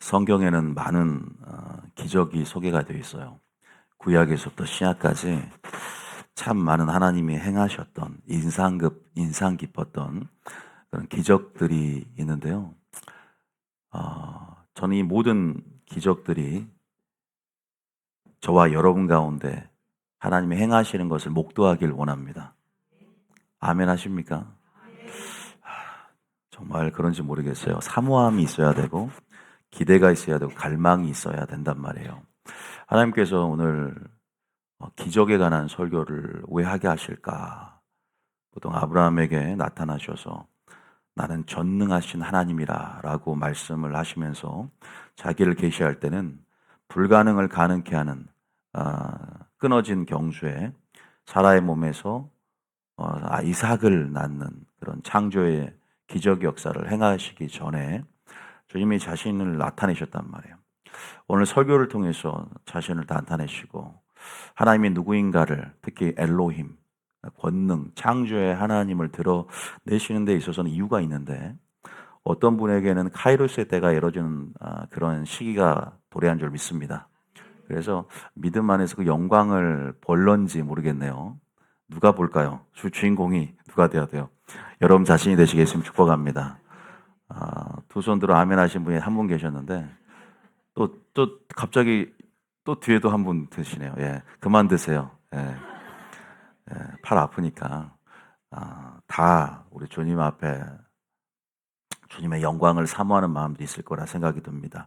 성경에는 많은 기적이 소개가 되어 있어요. 구약에서부터 신약까지 참 많은 하나님이 행하셨던 인상 깊었던 그런 기적들이 있는데요. 저는 이 모든 기적들이 저와 여러분 가운데 하나님이 행하시는 것을 목도하길 원합니다. 아멘 하십니까? 정말 그런지 모르겠어요. 사모함이 있어야 되고 기대가 있어야 되고 갈망이 있어야 된단 말이에요. 하나님께서 오늘 기적에 관한 설교를 왜 하게 하실까? 보통 아브라함에게 나타나셔서 나는 전능하신 하나님이라 라고 말씀을 하시면서 자기를 계시할 때는 불가능을 가능케 하는 끊어진 경주에 사라의 몸에서 이삭을 낳는 그런 창조의 기적 역사를 행하시기 전에 주님이 자신을 나타내셨단 말이에요. 오늘 설교를 통해서 자신을 나타내시고 하나님이 누구인가를, 특히 엘로힘, 권능, 창조의 하나님을 드러내시는 데 있어서는 이유가 있는데, 어떤 분에게는 카이로스의 때가 이뤄지는 그런 시기가 도래한 줄 믿습니다. 그래서 믿음 안에서 그 영광을 볼런지 모르겠네요. 누가 볼까요? 주인공이 누가 되어야 돼요? 여러분 자신이 되시겠으면 축복합니다. 두 손 들어 아멘 하신 분이 한 분 계셨는데 또 갑자기 또 뒤에도 한 분 드시네요. 예, 그만 드세요. 예, 팔 아프니까 다 우리 주님 앞에 주님의 영광을 사모하는 마음도 있을 거라 생각이 듭니다.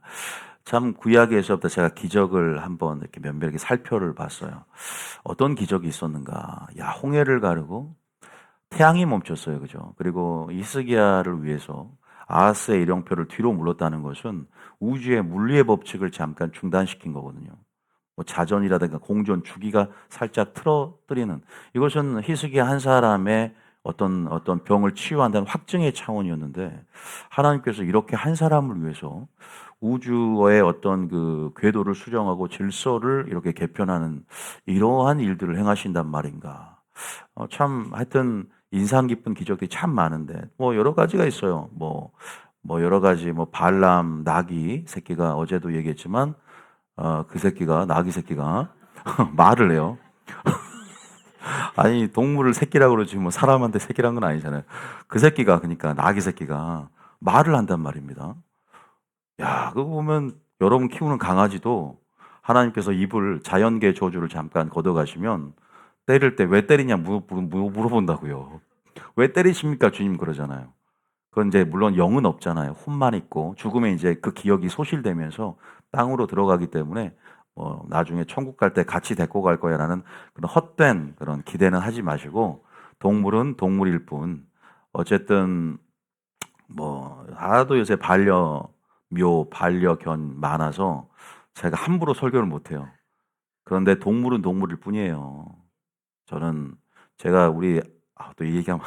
참 구약에서부터 제가 기적을 한번 이렇게 면밀하게 살펴를 봤어요. 어떤 기적이 있었는가? 홍해를 가르고 태양이 멈췄어요, 그죠? 그리고 히스기야를 위해서 아하스의 일령표를 뒤로 물렀다는 것은 우주의 물리의 법칙을 잠깐 중단시킨 거거든요. 뭐 자전이라든가 공전, 주기가 살짝 틀어뜨리는, 이것은 히스기야 한 사람의 어떤 병을 치유한다는 확증의 차원이었는데, 하나님께서 이렇게 한 사람을 위해서 우주의 어떤 그 궤도를 수정하고 질서를 이렇게 개편하는 이러한 일들을 행하신단 말인가. 참 하여튼 인상 깊은 기적들이 참 많은데 뭐 여러 가지가 있어요. 뭐 여러 가지 발람 나귀 새끼가 어제도 얘기했지만 그 새끼가 나귀 새끼가 말을 해요. 아니 동물을 새끼라고 그러지 뭐 사람한테 새끼란 건 아니잖아요. 그 새끼가 그러니까 나귀 새끼가 말을 한단 말입니다. 야, 그거 보면 여러분 키우는 강아지도 하나님께서 입을 자연계 저주를 잠깐 걷어가시면 때릴 때 왜 때리냐 물어본다고요. 왜 때리십니까? 주님 그러잖아요. 그건 이제 물론 영은 없잖아요. 혼만 있고 죽으면 이제 그 기억이 소실되면서 땅으로 들어가기 때문에 나중에 천국 갈 때 같이 데리고 갈 거야라는 그런 헛된 그런 기대는 하지 마시고 동물은 동물일 뿐 어쨌든 하도 요새 반려견 많아서 제가 함부로 설교를 못 해요. 그런데 동물은 동물일 뿐이에요. 저는 제가 또 이 얘기하면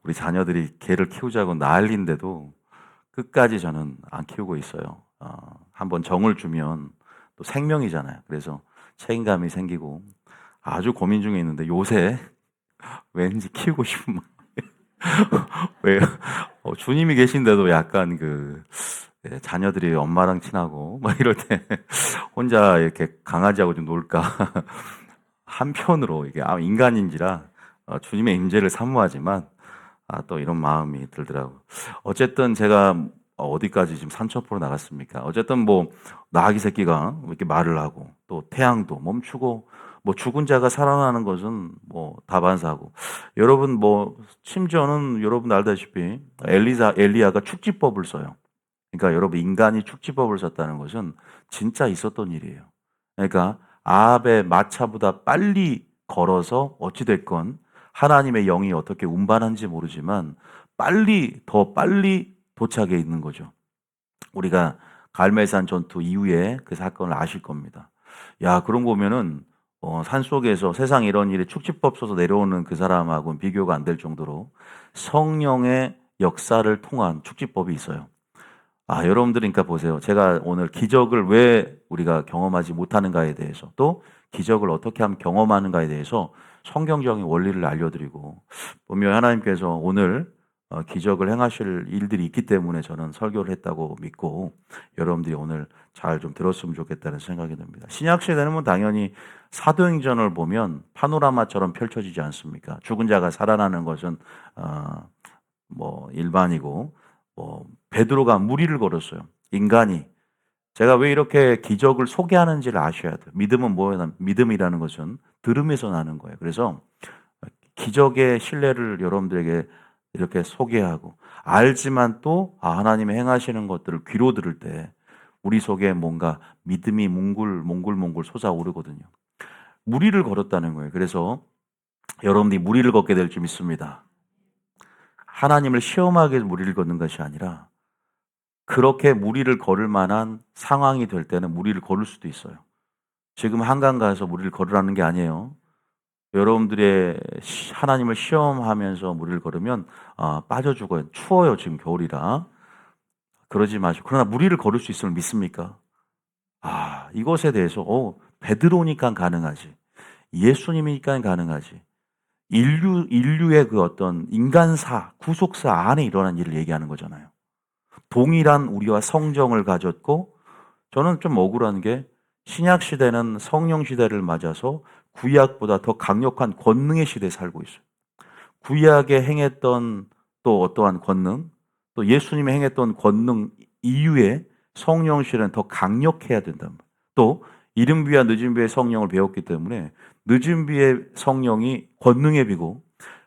우리 자녀들이 개를 키우자고 난리인데도 끝까지 저는 안 키우고 있어요. 한번 정을 주면 또 생명이잖아요. 그래서 책임감이 생기고 아주 고민 중에 있는데 요새 왠지 키우고 싶은 왜 주님이 계신데도 약간 자녀들이 엄마랑 친하고 막 이럴 때 혼자 이렇게 강아지하고 좀 놀까 한편으로 이게 인간인지라 주님의 임재를 사모하지만 또 이런 마음이 들더라고. 어쨌든 제가 어디까지 지금 산초포로 나갔습니까? 어쨌든 나귀 새끼가 이렇게 말을 하고 또 태양도 멈추고 죽은 자가 살아나는 것은 다반사고 여러분 심지어는 여러분 알다시피 엘리야가 축지법을 써요. 그러니까 여러분 인간이 축지법을 썼다는 것은 진짜 있었던 일이에요. 그러니까 아합의 마차보다 빨리 걸어서 어찌됐건 하나님의 영이 어떻게 운반한지 모르지만 더 빨리 도착해 있는 거죠. 우리가 갈멜산 전투 이후에 그 사건을 아실 겁니다. 야, 그런 거 보면은 산속에서 세상에 이런 일이 축지법 써서 내려오는 그 사람하고는 비교가 안 될 정도로 성령의 역사를 통한 축지법이 있어요. 여러분들이 그러니까 보세요. 제가 오늘 기적을 왜 우리가 경험하지 못하는가에 대해서 또 기적을 어떻게 하면 경험하는가에 대해서 성경적인 원리를 알려드리고 보면 하나님께서 오늘 기적을 행하실 일들이 있기 때문에 저는 설교를 했다고 믿고 여러분들이 오늘 잘 좀 들었으면 좋겠다는 생각이 듭니다. 신약 시대는 뭐 당연히 사도행전을 보면 파노라마처럼 펼쳐지지 않습니까? 죽은 자가 살아나는 것은 뭐 일반이고, 베드로가 무리를 걸었어요. 인간이. 제가 왜 이렇게 기적을 소개하는지를 아셔야 돼요. 믿음은 뭐예요? 믿음이라는 것은 들음에서 나는 거예요. 그래서 기적의 신뢰를 여러분들에게 이렇게 소개하고, 알지만 또 하나님이 행하시는 것들을 귀로 들을 때 우리 속에 뭔가 믿음이 몽글몽글 솟아오르거든요. 무리를 걸었다는 거예요. 그래서 여러분들이 무리를 걷게 될 줄 믿습니다. 하나님을 시험하기 위해서 무리를 걷는 것이 아니라 그렇게 무리를 걸을 만한 상황이 될 때는 무리를 걸을 수도 있어요. 지금 한강 가서 무리를 걸으라는 게 아니에요. 여러분들의 하나님을 시험하면서 무리를 걸으면 빠져 죽어요. 추워요. 지금 겨울이라. 그러지 마시고. 그러나 무리를 걸을 수 있음을 믿습니까? 이것에 대해서 베드로니까 가능하지. 예수님이니까 가능하지. 인류의 그 어떤 인간사, 구속사 안에 일어난 일을 얘기하는 거잖아요. 동일한 우리와 성정을 가졌고, 저는 좀 억울한 게 신약 시대는 성령 시대를 맞아서 구약보다 더 강력한 권능의 시대에 살고 있어요. 구약에 행했던 또 어떠한 권능, 또 예수님이 행했던 권능 이후에 성령 시대는 더 강력해야 된다. 또 이른 비와 늦은 비의 성령을 배웠기 때문에 늦은 비의 성령이 권능의 비고,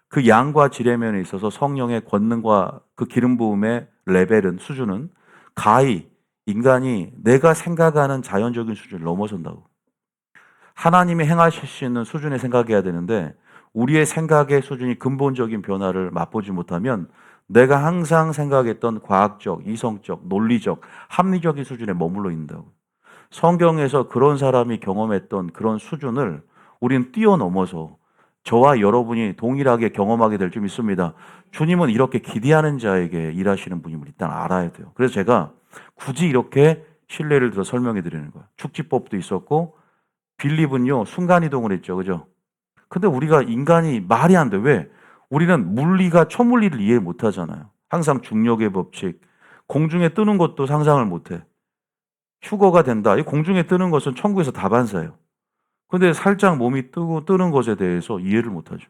그 양과 지레면에 있어서 성령의 권능과 그 기름 부음의 레벨은, 수준은 가히 인간이 내가 생각하는 자연적인 수준을 넘어선다고. 하나님이 행하실 수 있는 수준에 생각해야 되는데 우리의 생각의 수준이 근본적인 변화를 맛보지 못하면 내가 항상 생각했던 과학적, 이성적, 논리적, 합리적인 수준에 머물러 있는다고. 성경에서 그런 사람이 경험했던 그런 수준을 우리는 뛰어넘어서 저와 여러분이 동일하게 경험하게 될 줄 믿습니다. 주님은 이렇게 기대하는 자에게 일하시는 분임을 일단 알아야 돼요. 그래서 제가 굳이 이렇게 신뢰를 들어 설명해 드리는 거예요. 축지법도 있었고, 빌립은요, 순간이동을 했죠. 그죠? 근데 우리가 인간이 말이 안 돼. 왜? 우리는 물리가 초물리를 이해 못 하잖아요. 항상 중력의 법칙. 공중에 뜨는 것도 상상을 못 해. 휴거가 된다. 이 공중에 뜨는 것은 천국에서 다반사예요. 근데 살짝 몸이 뜨고 뜨는 것에 대해서 이해를 못 하죠.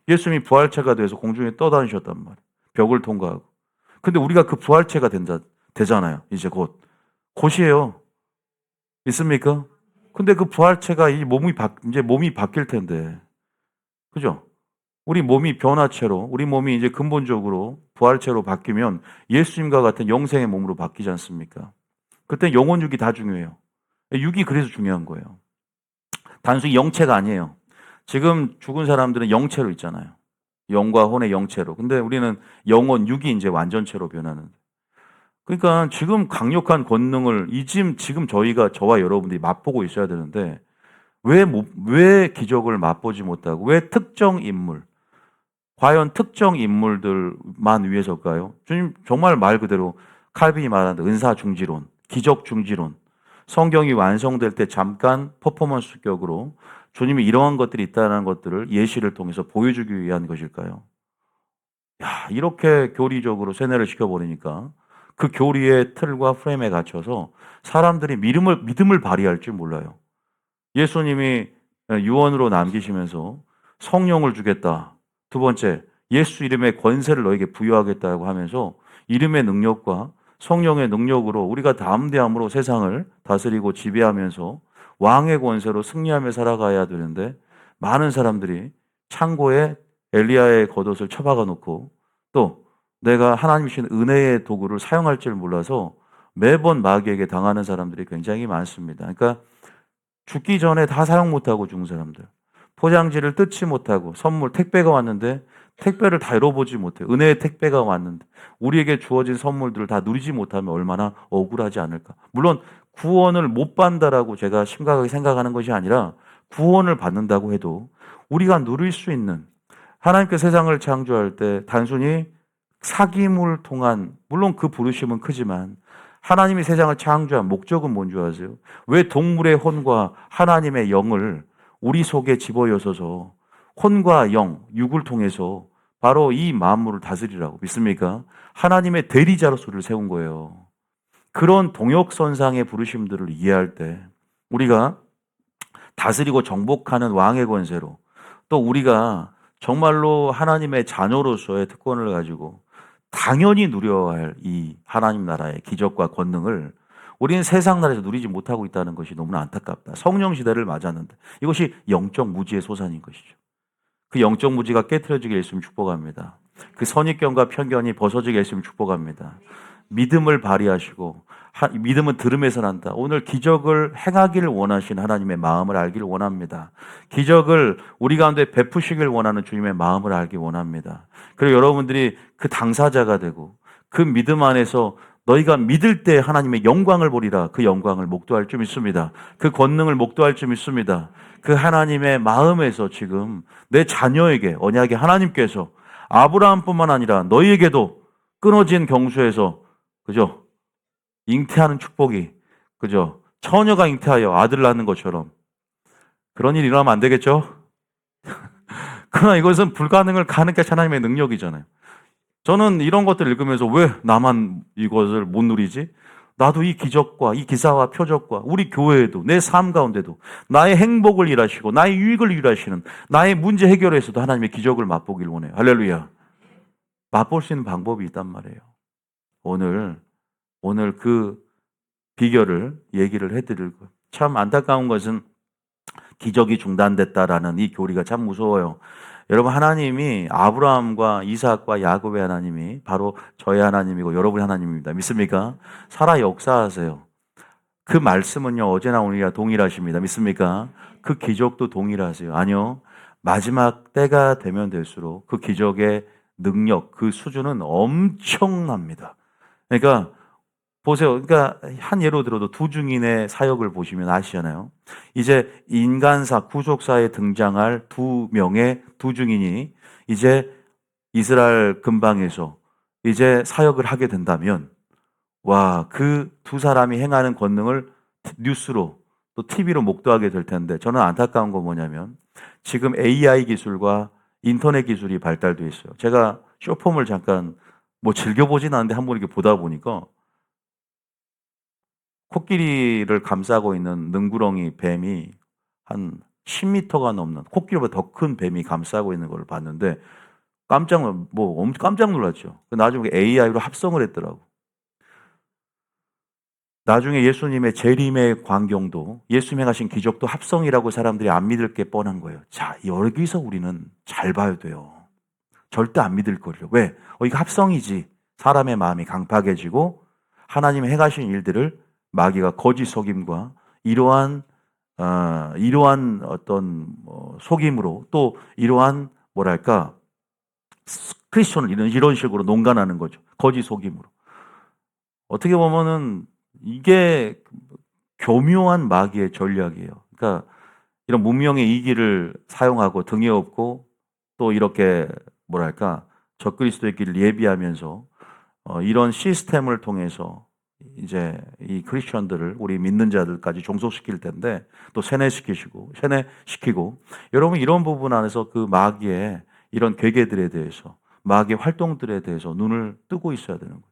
예수님이 부활체가 돼서 공중에 떠다니셨단 말이에요. 벽을 통과하고. 근데 우리가 그 부활체가 되잖아요. 이제 곧이에요. 있습니까? 근데 그 부활체가 이제 몸이 바뀔 텐데. 그죠? 우리 몸이 변화체로, 우리 몸이 이제 근본적으로 부활체로 바뀌면 예수님과 같은 영생의 몸으로 바뀌지 않습니까? 그때 영혼 육이 다 중요해요. 육이 그래서 중요한 거예요. 단순히 영체가 아니에요. 지금 죽은 사람들은 영체로 있잖아요. 영과 혼의 영체로. 근데 우리는 영혼 육이 이제 완전체로 변하는. 그러니까 지금 강력한 권능을 지금 저와 여러분들이 맛보고 있어야 되는데 왜 기적을 맛보지 못하고 왜 특정 인물, 과연 특정 인물들만 위해서일까요? 주님 정말 말 그대로 칼빈이 말하는 은사 중지론, 기적 중지론, 성경이 완성될 때 잠깐 퍼포먼스격으로 주님이 이러한 것들이 있다는 것들을 예시를 통해서 보여주기 위한 것일까요? 이렇게 교리적으로 세뇌를 시켜버리니까 그 교리의 틀과 프레임에 갇혀서 사람들이 믿음을 발휘할 줄 몰라요. 예수님이 유언으로 남기시면서 성령을 주겠다. 두 번째, 예수 이름의 권세를 너에게 부여하겠다고 하면서 이름의 능력과 성령의 능력으로 우리가 담대함으로 세상을 다스리고 지배하면서 왕의 권세로 승리하며 살아가야 되는데, 많은 사람들이 창고에 엘리야의 겉옷을 처박아 놓고 또 내가 하나님이 주신 은혜의 도구를 사용할 줄 몰라서 매번 마귀에게 당하는 사람들이 굉장히 많습니다. 그러니까 죽기 전에 다 사용 못하고 죽은 사람들, 포장지를 뜯지 못하고 선물 택배가 왔는데 택배를 다 열어보지 못해. 은혜의 택배가 왔는데 우리에게 주어진 선물들을 다 누리지 못하면 얼마나 억울하지 않을까. 물론 구원을 못 받는다라고 제가 심각하게 생각하는 것이 아니라, 구원을 받는다고 해도 우리가 누릴 수 있는, 하나님께 세상을 창조할 때 단순히 사귐을 통한, 물론 그 부르심은 크지만 하나님이 세상을 창조한 목적은 뭔지 아세요? 왜 동물의 혼과 하나님의 영을 우리 속에 집어여서서 혼과 영, 육을 통해서 바로 이 만물을 다스리라고. 믿습니까? 하나님의 대리자로서 우리를 세운 거예요. 그런 동역선상의 부르심들을 이해할 때 우리가 다스리고 정복하는 왕의 권세로, 또 우리가 정말로 하나님의 자녀로서의 특권을 가지고 당연히 누려야 할 이 하나님 나라의 기적과 권능을 우리는 세상 나라에서 누리지 못하고 있다는 것이 너무나 안타깝다. 성령 시대를 맞았는데 이것이 영적 무지의 소산인 것이죠. 그 영적 무지가 깨트려지게 예수님 축복합니다. 그 선입견과 편견이 벗어지게 예수님 축복합니다. 믿음을 발휘하시고, 믿음은 들음에서 난다. 오늘 기적을 행하기를 원하신 하나님의 마음을 알기를 원합니다. 기적을 우리 가운데 베푸시길 원하는 주님의 마음을 알기 원합니다. 그리고 여러분들이 그 당사자가 되고 그 믿음 안에서 너희가 믿을 때 하나님의 영광을 보리라. 그 영광을 목도할 줄 믿습니다. 그 권능을 목도할 줄 믿습니다. 그 하나님의 마음에서 지금 내 자녀에게 언약의 하나님께서 아브라함뿐만 아니라 너희에게도 끊어진 경수에서, 그죠? 잉태하는 축복이, 그죠? 처녀가 잉태하여 아들을 낳는 것처럼 그런 일이 일어나면 안 되겠죠? 그러나 이것은 불가능을 가능케 하나님의 능력이잖아요. 저는 이런 것들 읽으면서 왜 나만 이것을 못 누리지? 나도 이 기적과 이 기사와 표적과 우리 교회에도 내 삶 가운데도 나의 행복을 일하시고 나의 유익을 일하시는 나의 문제 해결에서도 하나님의 기적을 맛보길 원해요. 할렐루야. 맛볼 수 있는 방법이 있단 말이에요. 오늘 그 비결을 얘기를 해드리고, 참 안타까운 것은 기적이 중단됐다라는 이 교리가 참 무서워요. 여러분, 하나님이 아브라함과 이삭과 야곱의 하나님이 바로 저의 하나님이고 여러분의 하나님입니다. 믿습니까? 살아 역사하세요. 그 말씀은요, 어제나 오늘이나 동일하십니다. 믿습니까? 그 기적도 동일하세요. 아니요. 마지막 때가 되면 될수록 그 기적의 능력, 그 수준은 엄청납니다. 그러니까 보세요. 그러니까 한 예로 들어도 두 증인의 사역을 보시면 아시잖아요. 이제 인간사, 구속사에 등장할 두 명의 두 증인이 이제 이스라엘 근방에서 이제 사역을 하게 된다면, 와, 그 두 사람이 행하는 권능을 뉴스로 또 TV로 목도하게 될 텐데, 저는 안타까운 건 뭐냐면 지금 AI 기술과 인터넷 기술이 발달돼 있어요. 제가 쇼폼을 잠깐 뭐 즐겨보진 않는데 한번 이렇게 보다 보니까 코끼리를 감싸고 있는 능구렁이 뱀이 한 10m가 넘는, 코끼리보다 더 큰 뱀이 감싸고 있는 걸 봤는데 깜짝 놀랐죠. 나중에 AI로 합성을 했더라고. 나중에 예수님의 재림의 광경도, 예수님 행하신 기적도 합성이라고 사람들이 안 믿을 게 뻔한 거예요. 자, 여기서 우리는 잘 봐야 돼요. 절대 안 믿을 거예요. 왜? 이거 합성이지. 사람의 마음이 강팍해지고 하나님의 행하신 일들을 마귀가 거짓 속임과 이러한 어떤 속임으로, 또 이러한 뭐랄까 크리스천을 이런 식으로 농간하는 거죠. 거짓 속임으로. 어떻게 보면은 이게 교묘한 마귀의 전략이에요. 그러니까 이런 문명의 이기를 사용하고 등에 업고 또 이렇게 뭐랄까 적그리스도의 길을 예비하면서 이런 시스템을 통해서 이제 이 크리스천들을, 우리 믿는 자들까지 종속시킬 텐데, 또 세뇌시키고 여러분 이런 부분 안에서 그 마귀의 이런 괴계들에 대해서, 마귀의 활동들에 대해서 눈을 뜨고 있어야 되는 거예요.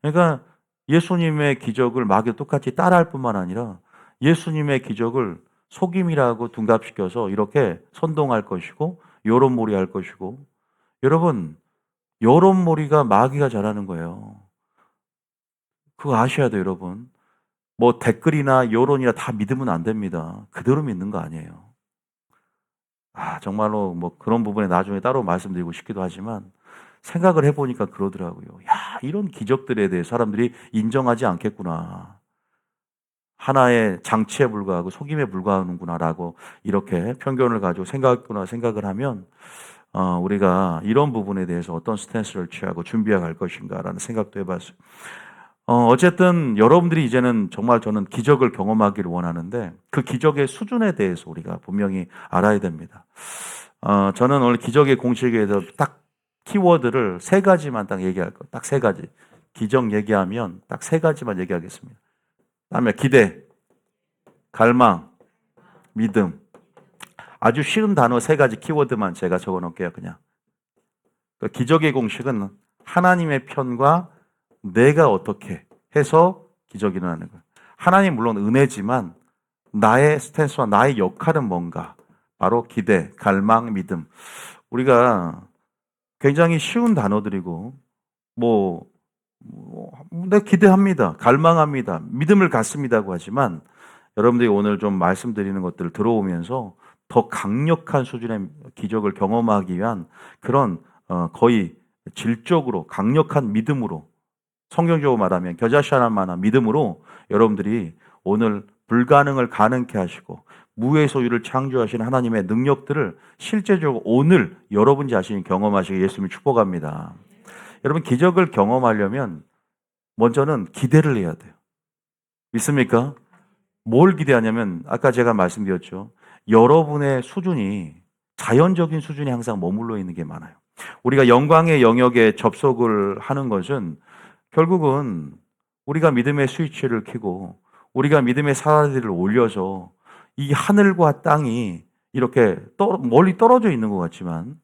그러니까 예수님의 기적을 마귀가 똑같이 따라할 뿐만 아니라 예수님의 기적을 속임이라고 둔갑시켜서 이렇게 선동할 것이고 여론몰이 할 것이고, 여러분 여론몰이가 마귀가 잘하는 거예요. 그거 아셔야 돼요, 여러분. 뭐 댓글이나 여론이나 다 믿으면 안 됩니다. 그대로 믿는 거 아니에요. 정말로 뭐 그런 부분에 나중에 따로 말씀드리고 싶기도 하지만 생각을 해보니까 그러더라고요. 이런 기적들에 대해 사람들이 인정하지 않겠구나. 하나의 장치에 불과하고 속임에 불과하는구나라고 이렇게 편견을 가지고 생각을 하면 우리가 이런 부분에 대해서 어떤 스탠스를 취하고 준비해 갈 것인가라는 생각도 해봤어요. 어쨌든 여러분들이 이제는 정말 저는 기적을 경험하기를 원하는데 그 기적의 수준에 대해서 우리가 분명히 알아야 됩니다. 저는 오늘 기적의 공식에 대해서 딱 키워드를 세 가지만 딱 얘기할 거예요. 딱 세 가지. 기적 얘기하면 딱 세 가지만 얘기하겠습니다. 다음에 기대, 갈망, 믿음. 아주 쉬운 단어 세 가지 키워드만 제가 적어 놓을게요, 그냥. 그러니까 기적의 공식은 하나님의 편과 내가 어떻게 해서 기적이 일어나는 거예요. 하나님 물론 은혜지만 나의 스탠스와 나의 역할은 뭔가? 바로 기대, 갈망, 믿음. 우리가 굉장히 쉬운 단어들이고 네, 기대합니다. 갈망합니다. 믿음을 갖습니다고 하지만 여러분들이 오늘 좀 말씀드리는 것들을 들어오면서 더 강력한 수준의 기적을 경험하기 위한 그런 거의 질적으로 강력한 믿음으로 성경적으로 말하면 겨자씨할 만한 믿음으로 여러분들이 오늘 불가능을 가능케 하시고 무의 소유를 창조하신 하나님의 능력들을 실제적으로 오늘 여러분 자신이 경험하시게 예수님을 축복합니다. 여러분 기적을 경험하려면 먼저는 기대를 해야 돼요. 믿습니까? 뭘 기대하냐면 아까 제가 말씀드렸죠. 여러분의 수준이 자연적인 수준이 항상 머물러 있는 게 많아요. 우리가 영광의 영역에 접속을 하는 것은 결국은 우리가 믿음의 스위치를 켜고 우리가 믿음의 사다리를 올려서 이 하늘과 땅이 이렇게 멀리 떨어져 있는 것 같지만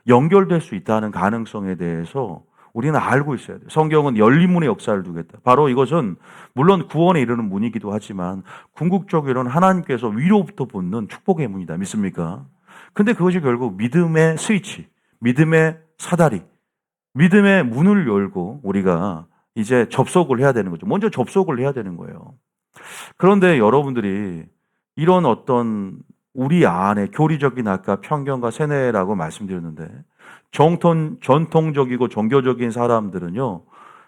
연결될 수 있다는 가능성에 대해서 우리는 알고 있어야 돼요. 성경은 열린 문의 역사를 두겠다. 바로 이것은 물론 구원에 이르는 문이기도 하지만 궁극적으로는 하나님께서 위로부터 붙는 축복의 문이다. 믿습니까? 근데 그것이 결국 믿음의 스위치, 믿음의 사다리, 믿음의 문을 열고 우리가 이제 접속을 해야 되는 거죠. 먼저 접속을 해야 되는 거예요. 그런데 여러분들이 이런 어떤 우리 안에 교리적인 아까 편견과 세뇌라고 말씀드렸는데 전통적이고 종교적인 사람들은요,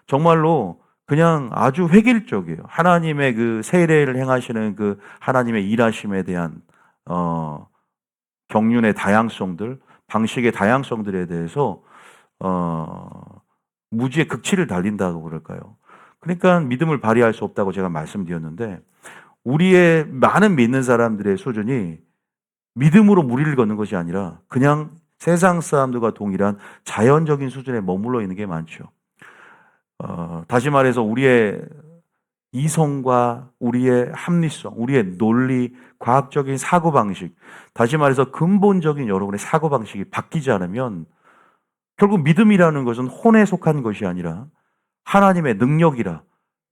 정말로 그냥 아주 획일적이에요. 하나님의 그 세례를 행하시는 그 하나님의 일하심에 대한, 경륜의 다양성들, 방식의 다양성들에 대해서, 무지의 극치를 달린다고 그럴까요? 그러니까 믿음을 발휘할 수 없다고 제가 말씀드렸는데, 우리의 많은 믿는 사람들의 수준이 믿음으로 무리를 걷는 것이 아니라 그냥 세상 사람들과 동일한 자연적인 수준에 머물러 있는 게 많죠. 다시 말해서 우리의 이성과 우리의 합리성, 우리의 논리, 과학적인 사고방식, 다시 말해서 근본적인 여러분의 사고방식이 바뀌지 않으면 결국 믿음이라는 것은 혼에 속한 것이 아니라 하나님의 능력이라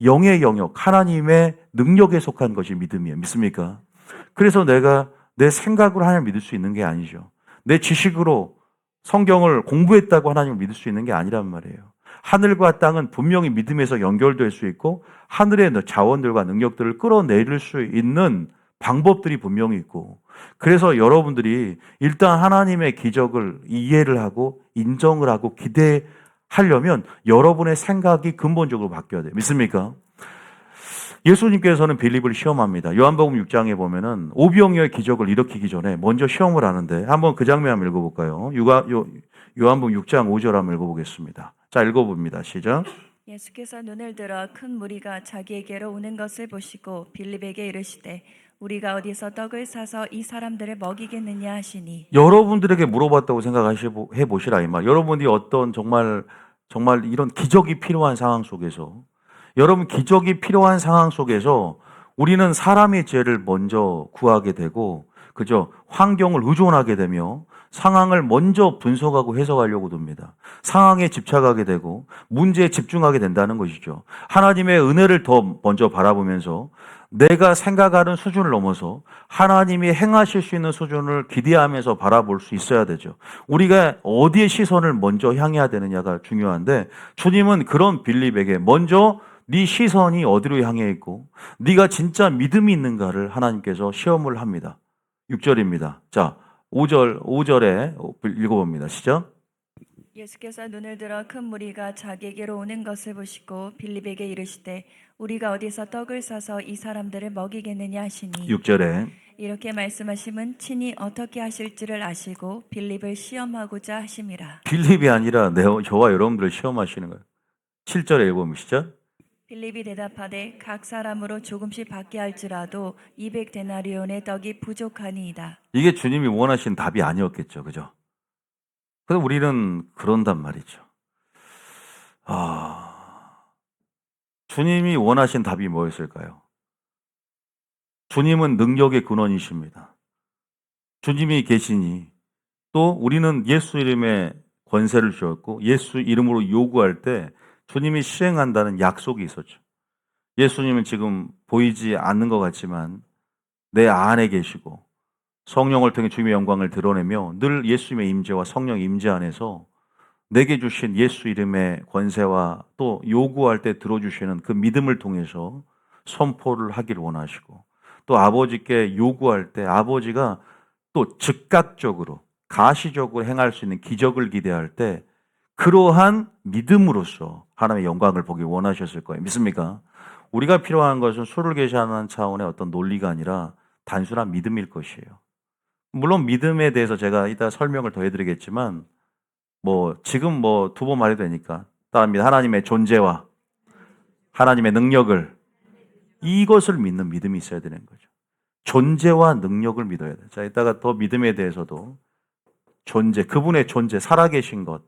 영의 영역, 하나님의 능력에 속한 것이 믿음이에요. 믿습니까? 그래서 내가 내 생각으로 하나님을 믿을 수 있는 게 아니죠. 내 지식으로 성경을 공부했다고 하나님을 믿을 수 있는 게 아니란 말이에요. 하늘과 땅은 분명히 믿음에서 연결될 수 있고 하늘의 자원들과 능력들을 끌어내릴 수 있는 방법들이 분명히 있고 그래서 여러분들이 일단 하나님의 기적을 이해를 하고 인정을 하고 기대하려면 여러분의 생각이 근본적으로 바뀌어야 돼요. 믿습니까? 예수님께서는 빌립을 시험합니다. 요한복음 6장에 보면은 오병이어의 기적을 일으키기 전에 먼저 시험을 하는데 한번 그 장면 한번 읽어볼까요? 요한복음 6장 5절 한번 읽어보겠습니다. 자, 읽어봅니다. 시작. 예수께서 눈을 들어 큰 무리가 자기에게로 오는 것을 보시고 빌립에게 이르시되 우리가 어디서 떡을 사서 이 사람들을 먹이겠느냐 하시니 여러분들에게 물어봤다고 생각해 보시라 이 말. 여러분이 어떤 정말 이런 기적이 필요한 상황 속에서 여러분 기적이 필요한 상황 속에서 우리는 사람의 죄를 먼저 구하게 되고 그죠? 환경을 의존하게 되며 상황을 먼저 분석하고 해석하려고 듭니다. 상황에 집착하게 되고 문제에 집중하게 된다는 것이죠. 하나님의 은혜를 더 먼저 바라보면서 내가 생각하는 수준을 넘어서 하나님이 행하실 수 있는 수준을 기대하면서 바라볼 수 있어야 되죠. 우리가 어디에 시선을 먼저 향해야 되느냐가 중요한데 주님은 그런 빌립에게 먼저 네 시선이 어디로 향해 있고 네가 진짜 믿음이 있는가를 하나님께서 시험을 합니다. 6절입니다. 자, 5절에 읽어봅니다. 시작. 예수께서 눈을 들어 큰 무리가 자기에게로 오는 것을 보시고 빌립에게 이르시되 우리가 어디서 떡을 사서 이 사람들을 먹이겠느냐 하시니 6절에 이렇게 말씀하심은 친히 어떻게 하실지를 아시고 빌립을 시험하고자 하심이라. 빌립이 아니라 저와 여러분들을 시험하시는 거예요. 7절에 읽어봅니다. 빌립이 대답하되 각 사람으로 조금씩 받게 할지라도 200데나리온의 떡이 부족하니이다. 이게 주님이 원하신 답이 아니었겠죠. 그죠? 그래서 우리는 그런단 말이죠. 주님이 원하신 답이 뭐였을까요? 주님은 능력의 근원이십니다. 주님이 계시니 또 우리는 예수 이름의 권세를 주었고 예수 이름으로 요구할 때 주님이 시행한다는 약속이 있었죠. 예수님은 지금 보이지 않는 것 같지만 내 안에 계시고 성령을 통해 주님의 영광을 드러내며 늘 예수님의 임재와 성령 임재 안에서 내게 주신 예수 이름의 권세와 또 요구할 때 들어주시는 그 믿음을 통해서 선포를 하길 원하시고 또 아버지께 요구할 때 아버지가 또 즉각적으로 가시적으로 행할 수 있는 기적을 기대할 때 그러한 믿음으로써 하나님의 영광을 보길 원하셨을 거예요. 믿습니까? 우리가 필요한 것은 수를 계시하는 차원의 어떤 논리가 아니라 단순한 믿음일 것이에요. 물론 믿음에 대해서 제가 이따 설명을 더 해드리겠지만 지금 두 번 말해도 되니까 따릅니다. 하나님의 존재와 하나님의 능력을 이것을 믿는 믿음이 있어야 되는 거죠. 존재와 능력을 믿어야 돼요. 자, 이따가 더 믿음에 대해서도 그분의 존재, 살아계신 것,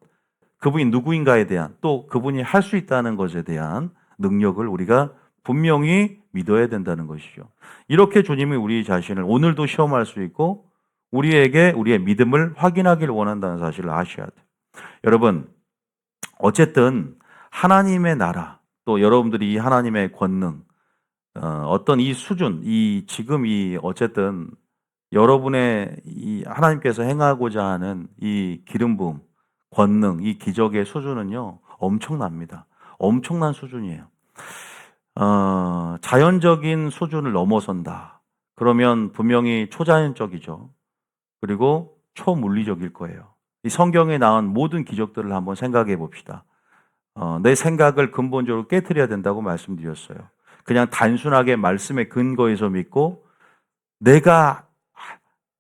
그분이 누구인가에 대한 또 그분이 할 수 있다는 것에 대한 능력을 우리가 분명히 믿어야 된다는 것이죠. 이렇게 주님이 우리 자신을 오늘도 시험할 수 있고 우리에게 우리의 믿음을 확인하기를 원한다는 사실을 아셔야 돼요. 여러분, 어쨌든 하나님의 나라, 또 여러분들이 이 하나님의 권능, 어떤 이 수준, 어쨌든 여러분의 이 하나님께서 행하고자 하는 이 기름 부음, 권능, 이 기적의 수준은요, 엄청납니다. 엄청난 수준이에요. 자연적인 수준을 넘어선다. 그러면 분명히 초자연적이죠. 그리고 초물리적일 거예요. 이 성경에 나온 모든 기적들을 한번 생각해 봅시다. 내 생각을 근본적으로 깨트려야 된다고 말씀드렸어요. 그냥 단순하게 말씀의 근거에서 믿고 내가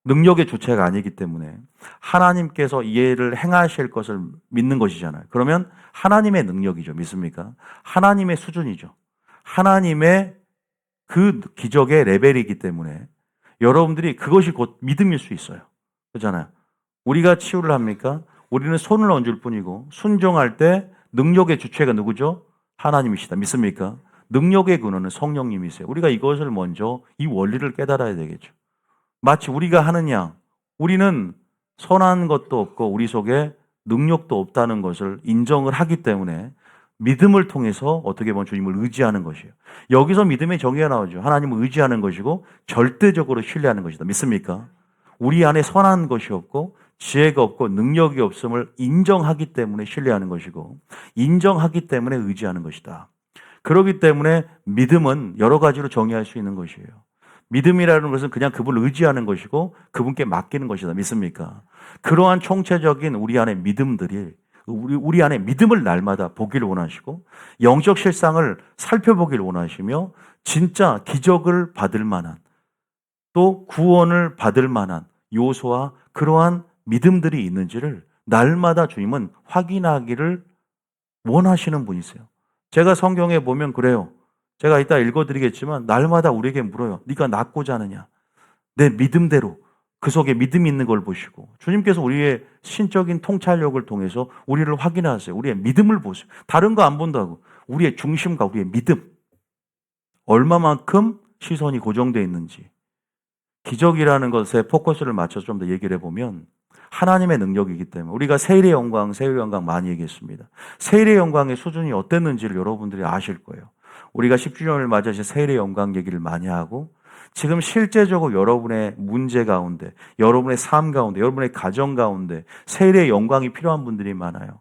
능력의 주체가 아니기 때문에 하나님께서 이해를 행하실 것을 믿는 것이잖아요. 그러면 하나님의 능력이죠. 믿습니까? 하나님의 수준이죠. 하나님의 그 기적의 레벨이기 때문에 여러분들이 그것이 곧 믿음일 수 있어요. 그렇잖아요. 우리가 치유를 합니까? 우리는 손을 얹을 뿐이고 순종할 때 능력의 주체가 누구죠? 하나님이시다. 믿습니까? 능력의 근원은 성령님이세요. 우리가 이것을 먼저 이 원리를 깨달아야 되겠죠. 마치 우리가 하는 양, 우리는 선한 것도 없고 우리 속에 능력도 없다는 것을 인정을 하기 때문에 믿음을 통해서 어떻게 보면 주님을 의지하는 것이에요. 여기서 믿음의 정의가 나오죠. 하나님을 의지하는 것이고 절대적으로 신뢰하는 것이다. 믿습니까? 우리 안에 선한 것이 없고 지혜가 없고 능력이 없음을 인정하기 때문에 신뢰하는 것이고 인정하기 때문에 의지하는 것이다. 그렇기 때문에 믿음은 여러 가지로 정의할 수 있는 것이에요. 믿음이라는 것은 그냥 그분을 의지하는 것이고 그분께 맡기는 것이다. 믿습니까? 그러한 총체적인 우리 안의 믿음들이 우리 안에 믿음을 날마다 보기를 원하시고 영적 실상을 살펴보기를 원하시며 진짜 기적을 받을 만한 또 구원을 받을 만한 요소와 그러한 믿음들이 있는지를 날마다 주님은 확인하기를 원하시는 분이세요. 제가 성경에 보면 그래요. 제가 이따 읽어드리겠지만 날마다 우리에게 물어요. 네가 낫고자 하느냐? 내 믿음대로 그 속에 믿음이 있는 걸 보시고 주님께서 우리의 신적인 통찰력을 통해서 우리를 확인하세요. 우리의 믿음을 보세요. 다른 거 안 본다고. 우리의 중심과 우리의 믿음 얼마만큼 시선이 고정되어 있는지 기적이라는 것에 포커스를 맞춰서 좀 더 얘기를 해보면 하나님의 능력이기 때문에 우리가 세일의 영광 많이 얘기했습니다. 세일의 영광의 수준이 어땠는지를 여러분들이 아실 거예요. 우리가 10주년을 맞아서 세일의 영광 얘기를 많이 하고 지금 실제적으로 여러분의 문제 가운데, 여러분의 삶 가운데, 여러분의 가정 가운데 세일의 영광이 필요한 분들이 많아요.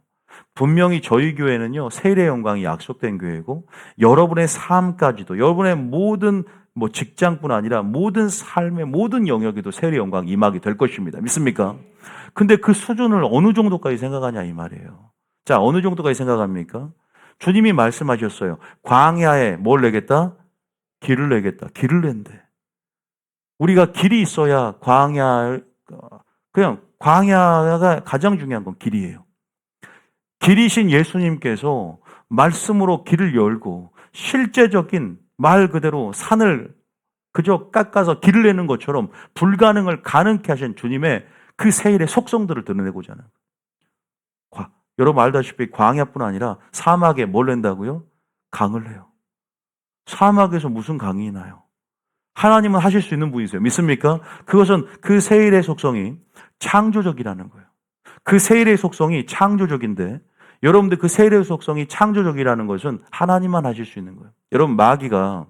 분명히 저희 교회는요, 세일의 영광이 약속된 교회고 여러분의 삶까지도 여러분의 모든 직장뿐 아니라 모든 삶의 모든 영역에도 세일의 영광이 임하게 될 것입니다. 믿습니까? 근데 그 수준을 어느 정도까지 생각하냐 이 말이에요. 자, 어느 정도까지 생각합니까? 주님이 말씀하셨어요. 광야에 뭘 내겠다? 길을 내겠다. 길을 낸대. 우리가 길이 있어야 광야가 가장 중요한 건 길이에요. 길이신 예수님께서 말씀으로 길을 열고 실제적인 말 그대로 산을 그저 깎아서 길을 내는 것처럼 불가능을 가능케 하신 주님의 그 세일의 속성들을 드러내고자 하는 거예요. 여러분 알다시피 광야뿐 아니라 사막에 뭘 낸다고요? 강을 내요. 사막에서 무슨 강이 나요? 하나님은 하실 수 있는 분이세요. 믿습니까? 그것은 그 세일의 속성이 창조적이라는 거예요. 그 세일의 속성이 창조적인데 여러분들 그 세일의 속성이 창조적이라는 것은 하나님만 하실 수 있는 거예요. 여러분 마귀가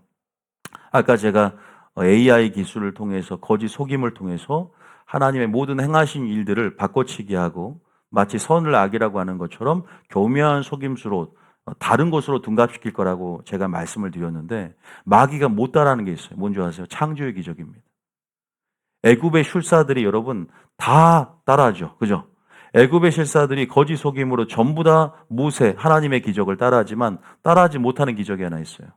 아까 제가 AI 기술을 통해서 거짓 속임을 통해서 하나님의 모든 행하신 일들을 바꿔치기 하고 마치 선을 악이라고 하는 것처럼 교묘한 속임수로 다른 것으로 둔갑시킬 거라고 제가 말씀을 드렸는데 마귀가 못 따라하는 게 있어요. 뭔지 아세요? 창조의 기적입니다. 애굽의 술사들이 여러분 다 따라하죠. 그죠? 애굽의 실사들이 거짓 속임으로 전부 다 모세 하나님의 기적을 따라하지만 따라하지 못하는 기적이 하나 있어요.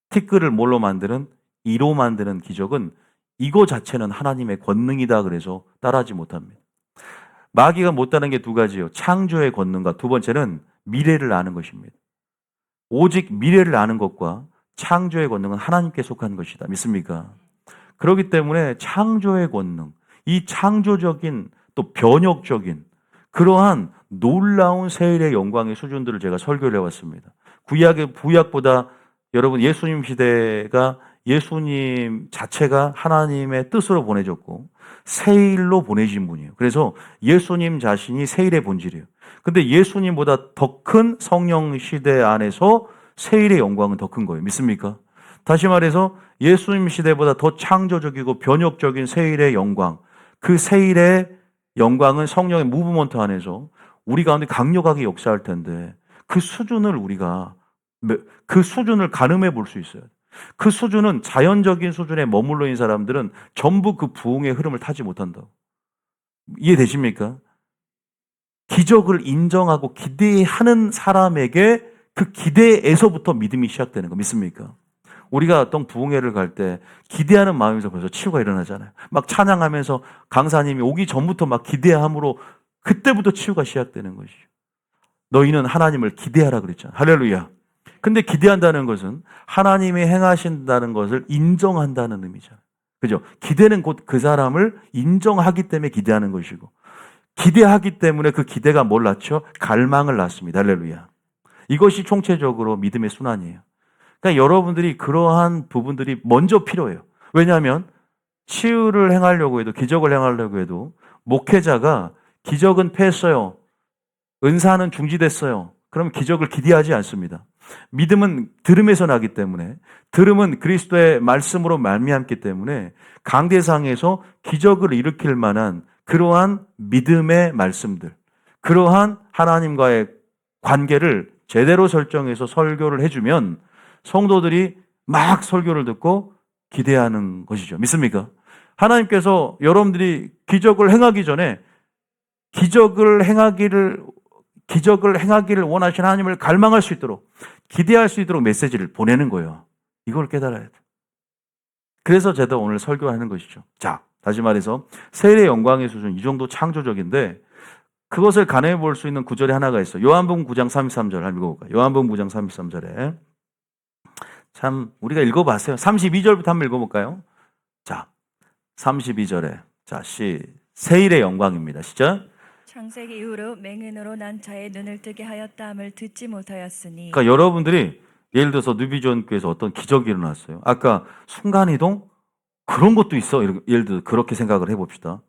티끌을 뭘로 만드는 이로 만드는 기적은 이거 자체는 하나님의 권능이다 그래서 따라하지 못합니다. 마귀가 못 따는 게 두 가지예요. 창조의 권능과 두 번째는 미래를 아는 것입니다. 오직 미래를 아는 것과 창조의 권능은 하나님께 속한 것이다. 믿습니까? 그렇기 때문에 창조의 권능, 이 창조적인 또 변혁적인 그러한 놀라운 세일의 영광의 수준들을 제가 설교를 해왔습니다. 구약보다 여러분 예수님 시대가 예수님 자체가 하나님의 뜻으로 보내졌고 세일로 보내신 분이에요. 그래서 예수님 자신이 세일의 본질이에요. 근데 예수님보다 더 큰 성령 시대 안에서 세일의 영광은 더 큰 거예요. 믿습니까? 다시 말해서 예수님 시대보다 더 창조적이고 변혁적인 세일의 영광, 그 세일의 영광은 성령의 무브먼트 안에서 우리 가운데 강력하게 역사할 텐데 그 수준을 그 수준을 가늠해 볼 수 있어요. 그 수준은 자연적인 수준에 머물러 있는 사람들은 전부 그 부흥의 흐름을 타지 못한다고. 이해되십니까? 기적을 인정하고 기대하는 사람에게 그 기대에서부터 믿음이 시작되는 거 믿습니까? 우리가 어떤 부흥회를 갈 때 기대하는 마음에서 벌써 치유가 일어나잖아요. 막 찬양하면서 강사님이 오기 전부터 막 기대함으로 그때부터 치유가 시작되는 것이죠. 너희는 하나님을 기대하라 그랬잖아요. 할렐루야. 근데 기대한다는 것은 하나님이 행하신다는 것을 인정한다는 의미잖아요. 그죠? 기대는 곧 그 사람을 인정하기 때문에 기대하는 것이고 기대하기 때문에 그 기대가 뭘 낳죠? 갈망을 낳습니다. 할렐루야. 이것이 총체적으로 믿음의 순환이에요. 그러니까 여러분들이 그러한 부분들이 먼저 필요해요. 왜냐하면 치유를 행하려고 해도 기적을 행하려고 해도 목회자가 기적은 패했어요. 은사는 중지됐어요. 그럼 기적을 기대하지 않습니다. 믿음은 들음에서 나기 때문에 들음은 그리스도의 말씀으로 말미암기 때문에 강대상에서 기적을 일으킬 만한 그러한 믿음의 말씀들, 그러한 하나님과의 관계를 제대로 설정해서 설교를 해주면 성도들이 막 설교를 듣고 기대하는 것이죠. 믿습니까? 하나님께서 여러분들이 기적을 행하기 전에 기적을 행하기를 원하시는 하나님을 갈망할 수 있도록 기대할 수 있도록 메시지를 보내는 거예요. 이걸 깨달아야 돼요. 그래서 제가 오늘 설교하는 것이죠. 자, 다시 말해서 세일의 영광의 수준 이 정도 창조적인데 그것을 가늠해 볼 수 있는 구절이 하나가 있어요. 요한복음 9장 33절 한번 읽어볼까요? 요한복음 9장 33절에 참 우리가 읽어봤어요. 32절부터 한번 읽어볼까요? 자, 32절에 자, 세일의 영광입니다. 시작. 창세기 이후로 맹인으로 난 자의 눈을 뜨게 하였다함을 듣지 못하였으니. 그러니까 여러분들이 예를 들어서 뉴비전 교회에서 어떤 기적이 일어났어요. 아까 순간이동 그런 것도 있어. 예를 들어 그렇게 생각을 해봅시다.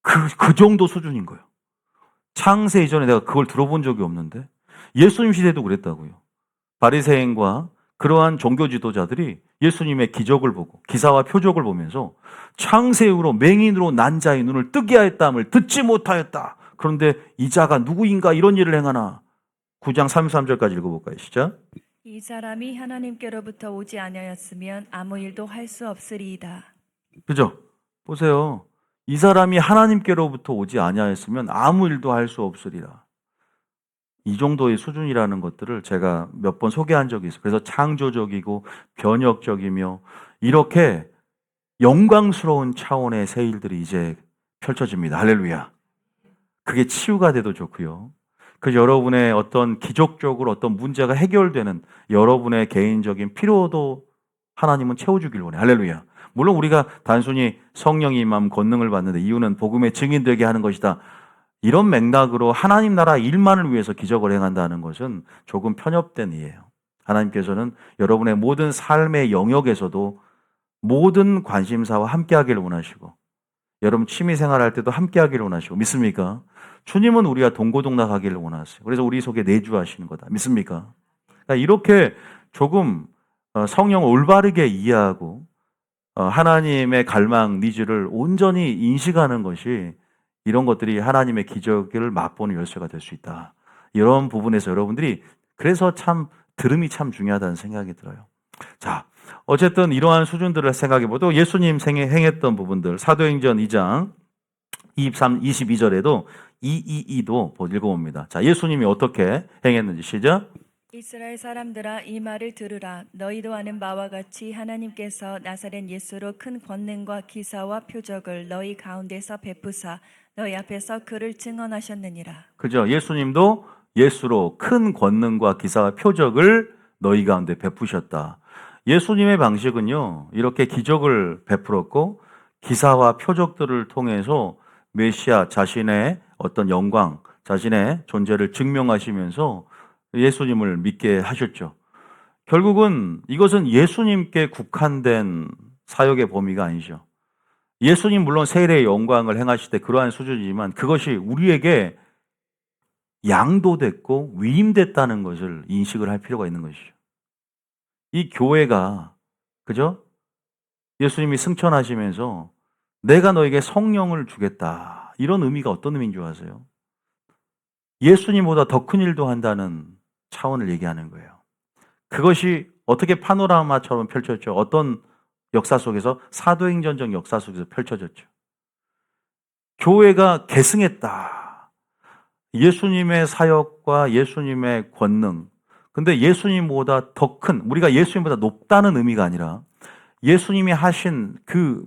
그 정도 수준인 거예요. 창세 이전에 내가 그걸 들어본 적이 없는데 예수님 시대도 그랬다고요. 바리새인과 그러한 종교 지도자들이 예수님의 기적을 보고 기사와 표적을 보면서 창세 이후로 맹인으로 난 자의 눈을 뜨게 하였다함을 듣지 못하였다. 그런데 이 자가 누구인가 이런 일을 행하나. 9장 33절까지 읽어볼까요? 시작. 이 사람이 하나님께로부터 오지 아니하였으면 아무 일도 할 수 없으리이다. 그죠? 보세요. 이 사람이 하나님께로부터 오지 아니하였으면 아무 일도 할 수 없으리라. 이 정도의 수준이라는 것들을 제가 몇 번 소개한 적이 있어요. 그래서 창조적이고 변혁적이며 이렇게 영광스러운 차원의 새 일들이 이제 펼쳐집니다. 할렐루야. 그게 치유가 돼도 좋고요. 그 여러분의 어떤 기적적으로 어떤 문제가 해결되는 여러분의 개인적인 필요도 하나님은 채워주길 원해요. 할렐루야. 물론 우리가 단순히 성령이 임함 권능을 받는데 이유는 복음의 증인되게 하는 것이다. 이런 맥락으로 하나님 나라 일만을 위해서 기적을 행한다는 것은 조금 편협된 이해예요. 하나님께서는 여러분의 모든 삶의 영역에서도 모든 관심사와 함께하기를 원하시고 여러분 취미 생활할 때도 함께 하기를 원하시고 믿습니까? 주님은 우리가 동고동락하기를 원하세요. 그래서 우리 속에 내주하시는 거다. 믿습니까? 그러니까 이렇게 조금 성령을 올바르게 이해하고 하나님의 갈망, 니즈를 온전히 인식하는 것이 이런 것들이 하나님의 기적을 맛보는 열쇠가 될 수 있다. 이런 부분에서 여러분들이 그래서 참 들음이 참 중요하다는 생각이 들어요. 자, 어쨌든 이러한 수준들을 생각해보도 예수님 행했던 부분들 사도행전 2장 23, 22절에도 222도 읽어봅니다. 자, 예수님이 어떻게 행했는지 시작. 이스라엘 사람들아 이 말을 들으라. 너희도 아는 바와 같이 하나님께서 나사렛 예수로 큰 권능과 기사와 표적을 너희 가운데서 베푸사 너희 앞에서 그를 증언하셨느니라. 그죠? 예수님도 예수로 큰 권능과 기사와 표적을 너희 가운데 베푸셨다. 예수님의 방식은요, 이렇게 기적을 베풀었고 기사와 표적들을 통해서 메시아 자신의 어떤 영광, 자신의 존재를 증명하시면서 예수님을 믿게 하셨죠. 결국은 이것은 예수님께 국한된 사역의 범위가 아니죠. 예수님 물론 세례의 영광을 행하실 때 그러한 수준이지만 그것이 우리에게 양도됐고 위임됐다는 것을 인식을 할 필요가 있는 것이죠. 이 교회가, 그죠? 예수님이 승천하시면서 내가 너에게 성령을 주겠다. 이런 의미가 어떤 의미인 줄 아세요? 예수님보다 더 큰 일도 한다는 차원을 얘기하는 거예요. 그것이 어떻게 파노라마처럼 펼쳐졌죠? 어떤 역사 속에서? 사도행전적 역사 속에서 펼쳐졌죠. 교회가 계승했다. 예수님의 사역과 예수님의 권능. 근데 예수님보다 더 큰, 우리가 예수님보다 높다는 의미가 아니라 예수님이 하신 그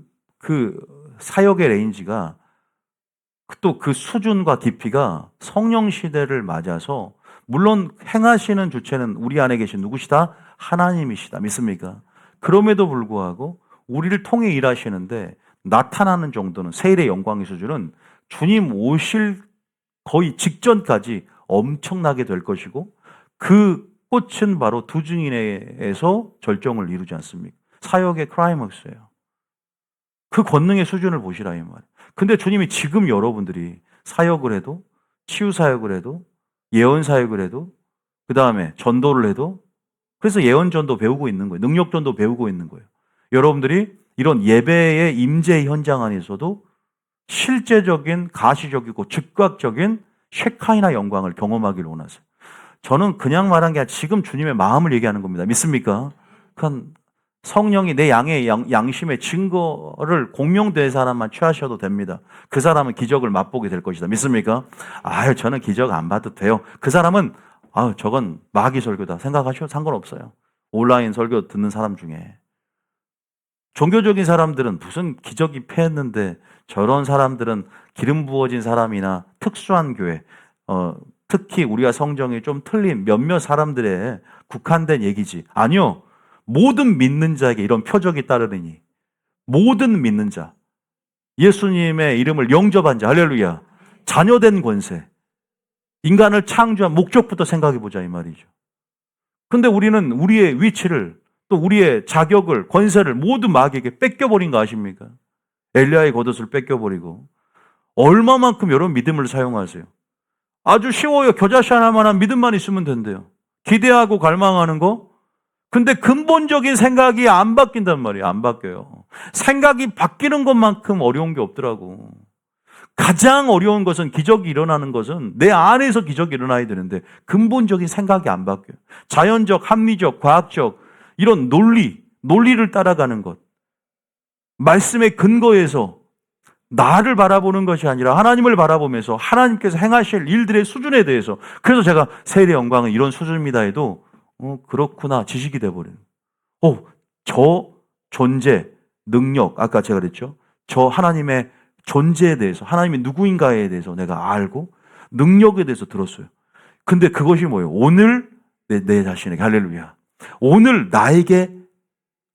사역의 레인지가 또 그 수준과 깊이가 성령 시대를 맞아서 물론 행하시는 주체는 우리 안에 계신 누구시다? 하나님이시다. 믿습니까? 그럼에도 불구하고 우리를 통해 일하시는데 나타나는 정도는 세일의 영광의 수준은 주님 오실 거의 직전까지 엄청나게 될 것이고 그 꽃은 바로 두 증인에서 절정을 이루지 않습니까? 사역의 크라이맥스예요. 그 권능의 수준을 보시라 이 말이에요. 근데 주님이 지금 여러분들이 사역을 해도 치유 사역을 해도 예언 사역을 해도 그 다음에 전도를 해도 그래서 예언 전도 배우고 있는 거예요. 능력 전도 배우고 있는 거예요. 여러분들이 이런 예배의 임재 현장 안에서도 실제적인 가시적이고 즉각적인 쉐카이나 영광을 경험하기를 원하세요. 저는 그냥 말한 게 아니라 지금 주님의 마음을 얘기하는 겁니다. 믿습니까? 그건 성령이 내 양심의 증거를 공명된 사람만 취하셔도 됩니다. 그 사람은 기적을 맛보게 될 것이다. 믿습니까? 아유, 저는 기적 안 봐도 돼요. 그 사람은 저건 마귀 설교다 생각하셔도 상관없어요. 온라인 설교 듣는 사람 중에 종교적인 사람들은 무슨 기적이 패했는데 저런 사람들은 기름 부어진 사람이나 특수한 교회, 특히 우리가 성정이 좀 틀린 몇몇 사람들의 국한된 얘기지. 아니요. 모든 믿는 자에게 이런 표적이 따르느니 모든 믿는 자, 예수님의 이름을 영접한 자, 할렐루야, 자녀된 권세, 인간을 창조한 목적부터 생각해보자 이 말이죠. 근데 우리는 우리의 위치를 또 우리의 자격을, 권세를 모두 마귀에게 뺏겨버린 거 아십니까? 엘리야의 겉옷을 뺏겨버리고 얼마만큼 여러분 믿음을 사용하세요? 아주 쉬워요. 겨자씨 하나만한 믿음만 있으면 된대요. 기대하고 갈망하는 거. 근데 근본적인 생각이 안 바뀐단 말이에요. 안 바뀌어요. 생각이 바뀌는 것만큼 어려운 게 없더라고. 가장 어려운 것은 기적이 일어나는 것은 내 안에서 기적이 일어나야 되는데 근본적인 생각이 안 바뀌어요. 자연적, 합리적, 과학적 이런 논리를 따라가는 것. 말씀의 근거에서 나를 바라보는 것이 아니라 하나님을 바라보면서 하나님께서 행하실 일들의 수준에 대해서 그래서 제가 세례 영광은 이런 수준입니다 해도 그렇구나 지식이 돼버려요. 저 존재, 능력 아까 제가 그랬죠. 저 하나님의 존재에 대해서 하나님이 누구인가에 대해서 내가 알고 능력에 대해서 들었어요. 근데 그것이 뭐예요? 오늘 내 자신에게 할렐루야. 오늘 나에게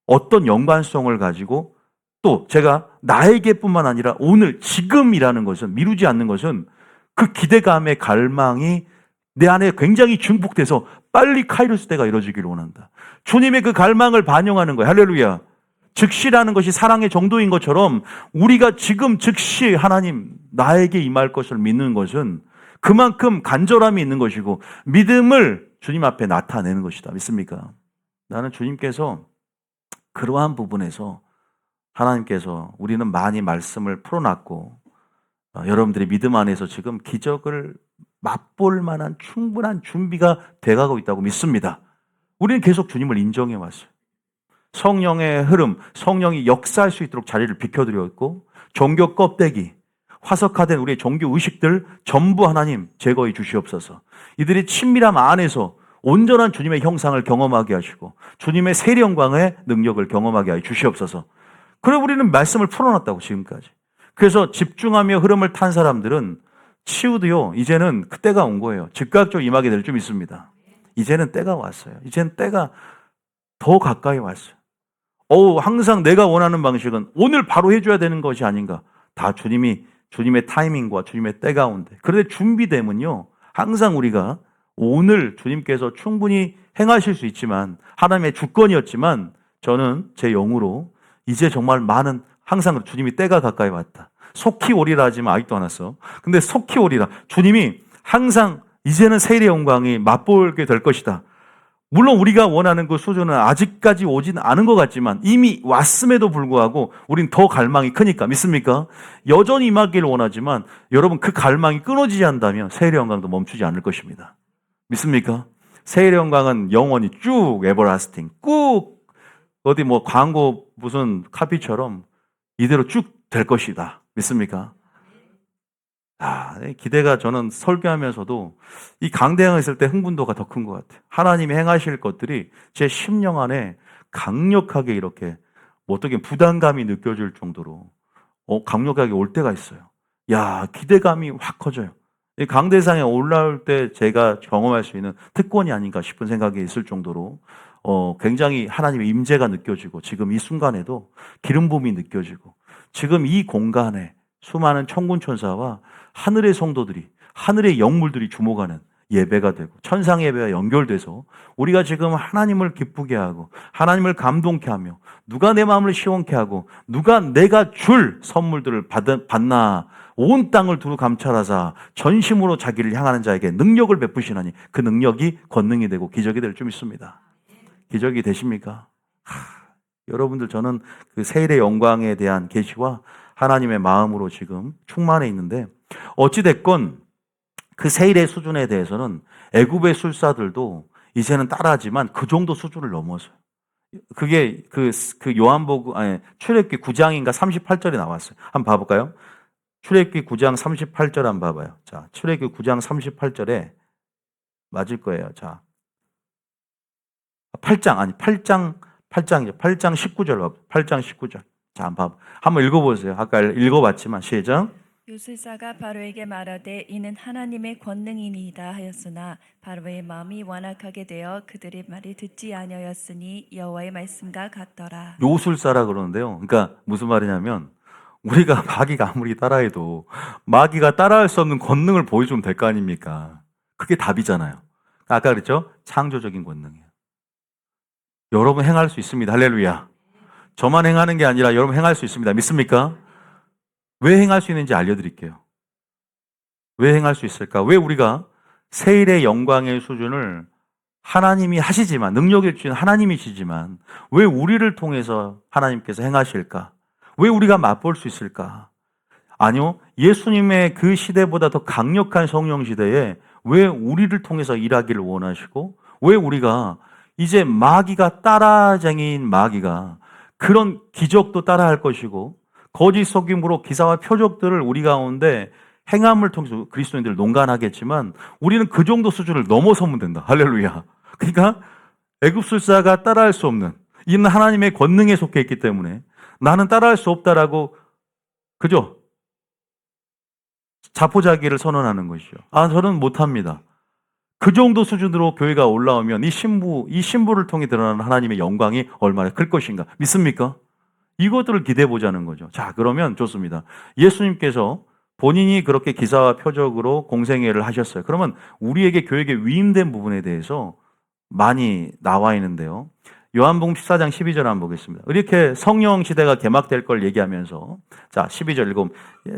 어떤 연관성을 가지고 또 제가 나에게뿐만 아니라 오늘 지금이라는 것은 미루지 않는 것은 그 기대감의 갈망이 내 안에 굉장히 증폭돼서 빨리 카이로스 때가 이루어지기를 원한다. 주님의 그 갈망을 반영하는 거예요. 할렐루야. 즉시라는 것이 사랑의 정도인 것처럼 우리가 지금 즉시 하나님 나에게 임할 것을 믿는 것은 그만큼 간절함이 있는 것이고 믿음을 주님 앞에 나타내는 것이다. 믿습니까? 나는 주님께서 그러한 부분에서 하나님께서 우리는 많이 말씀을 풀어놨고 여러분들의 믿음 안에서 지금 기적을 맛볼 만한 충분한 준비가 돼가고 있다고 믿습니다. 우리는 계속 주님을 인정해 왔어요. 성령의 흐름, 성령이 역사할 수 있도록 자리를 비켜드렸고 종교 껍데기, 화석화된 우리의 종교 의식들 전부 하나님 제거해 주시옵소서. 이들이 친밀함 안에서 온전한 주님의 형상을 경험하게 하시고 주님의 세례 영광의 능력을 경험하게 하여 주시옵소서. 그래 우리는 말씀을 풀어놨다고 지금까지. 그래서 집중하며 흐름을 탄 사람들은 치유도요 이제는 그때가 온 거예요. 즉각적으로 임하게 될 줄 믿습니다. 이제는 때가 왔어요. 이제는 때가 더 가까이 왔어요. 항상 내가 원하는 방식은 오늘 바로 해줘야 되는 것이 아닌가. 다 주님의 타이밍과 주님의 때 가운데. 그런데 준비되면요 항상 우리가 오늘 주님께서 충분히 행하실 수 있지만 하나님의 주권이었지만 저는 제 영으로 이제 정말 많은 항상 주님이 때가 가까이 왔다. 속히 오리라 하지만 아직도 안 왔어. 근데 속히 오리라. 주님이 항상 이제는 세례의 영광이 맛보게 될 것이다. 물론 우리가 원하는 그 수준은 아직까지 오진 않은 것 같지만 이미 왔음에도 불구하고 우린 더 갈망이 크니까 믿습니까? 여전히 임하기를 원하지만 여러분 그 갈망이 끊어지지 않다면 세례의 영광도 멈추지 않을 것입니다. 믿습니까? 세례의 영광은 영원히 쭉 에버라스팅 꾹 어디 뭐 광고 무슨 카피처럼 이대로 쭉 될 것이다. 믿습니까? 기대가 저는 설교하면서도 이 강대항에 있을 때 흥분도가 더 큰 것 같아요. 하나님이 행하실 것들이 제 심령 안에 강력하게 이렇게 어떻게 부담감이 느껴질 정도로 강력하게 올 때가 있어요. 기대감이 확 커져요. 이 강대상에 올라올 때 제가 경험할 수 있는 특권이 아닌가 싶은 생각이 있을 정도로 굉장히 하나님의 임재가 느껴지고 지금 이 순간에도 기름 부음이 느껴지고 지금 이 공간에 수많은 천군 천사와 하늘의 성도들이 하늘의 영물들이 주목하는 예배가 되고 천상 예배와 연결돼서 우리가 지금 하나님을 기쁘게 하고 하나님을 감동케 하며 누가 내 마음을 시원케 하고 누가 내가 줄 선물들을 받나 온 땅을 두루 감찰하사 전심으로 자기를 향하는 자에게 능력을 베푸시나니 그 능력이 권능이 되고 기적이 될 줄 믿습니다. 기적이 되십니까? 여러분들 저는 그 세일의 영광에 대한 계시와 하나님의 마음으로 지금 충만해 있는데 어찌됐건 그 세일의 수준에 대해서는 애굽의 술사들도 이제는 따라하지만 그 정도 수준을 넘어서요. 그게 그 요한복음 출애굽기 9장인가 38절에 나왔어요. 한번 봐볼까요? 출애굽기 9장 38절 한번 봐봐요. 자, 출애굽기 9장 38절에 맞을 거예요. 자, 8장이죠. 8장 19절 봐봐요. 8장 19절. 자, 한번 읽어보세요. 아까 읽어봤지만 시작. 요술사가 바로에게 말하되 이는 하나님의 권능이니이다 하였으나 바로의 마음이 완악하게 되어 그들의 말을 듣지 아니하였으니 여호와의 말씀과 같더라. 요술사라 그러는데요. 그러니까 무슨 말이냐면 우리가 마귀가 아무리 따라해도 마귀가 따라할 수 없는 권능을 보여주면 될 거 아닙니까? 그게 답이잖아요. 아까 그랬죠? 창조적인 권능이에요. 여러분 행할 수 있습니다. 할렐루야. 저만 행하는 게 아니라 여러분 행할 수 있습니다. 믿습니까? 왜 행할 수 있는지 알려드릴게요. 왜 행할 수 있을까? 왜 우리가 세일의 영광의 수준을 하나님이 하시지만 능력의 주인 하나님이시지만 왜 우리를 통해서 하나님께서 행하실까? 왜 우리가 맛볼 수 있을까? 아니요. 예수님의 그 시대보다 더 강력한 성령 시대에 왜 우리를 통해서 일하기를 원하시고 왜 우리가 이제 마귀가 따라쟁이인 마귀가 그런 기적도 따라할 것이고 거짓 속임으로 기사와 표적들을 우리 가운데 행함을 통해서 그리스도인들을 농간하겠지만 우리는 그 정도 수준을 넘어서면 된다. 할렐루야. 그러니까 애굽술사가 따라할 수 없는 이는 하나님의 권능에 속해 있기 때문에 나는 따라할 수 없다라고 그죠? 자포자기를 선언하는 것이죠. 저는 못합니다. 그 정도 수준으로 교회가 올라오면 이 신부를 통해 드러나는 하나님의 영광이 얼마나 클 것인가 믿습니까? 이것들을 기대해 보자는 거죠. 자, 그러면 좋습니다. 예수님께서 본인이 그렇게 기사와 표적으로 공생애를 하셨어요. 그러면 우리에게 교회에 위임된 부분에 대해서 많이 나와 있는데요. 요한복음 14장 12절 한번 보겠습니다. 이렇게 성령 시대가 개막될 걸 얘기하면서 자 12절 읽음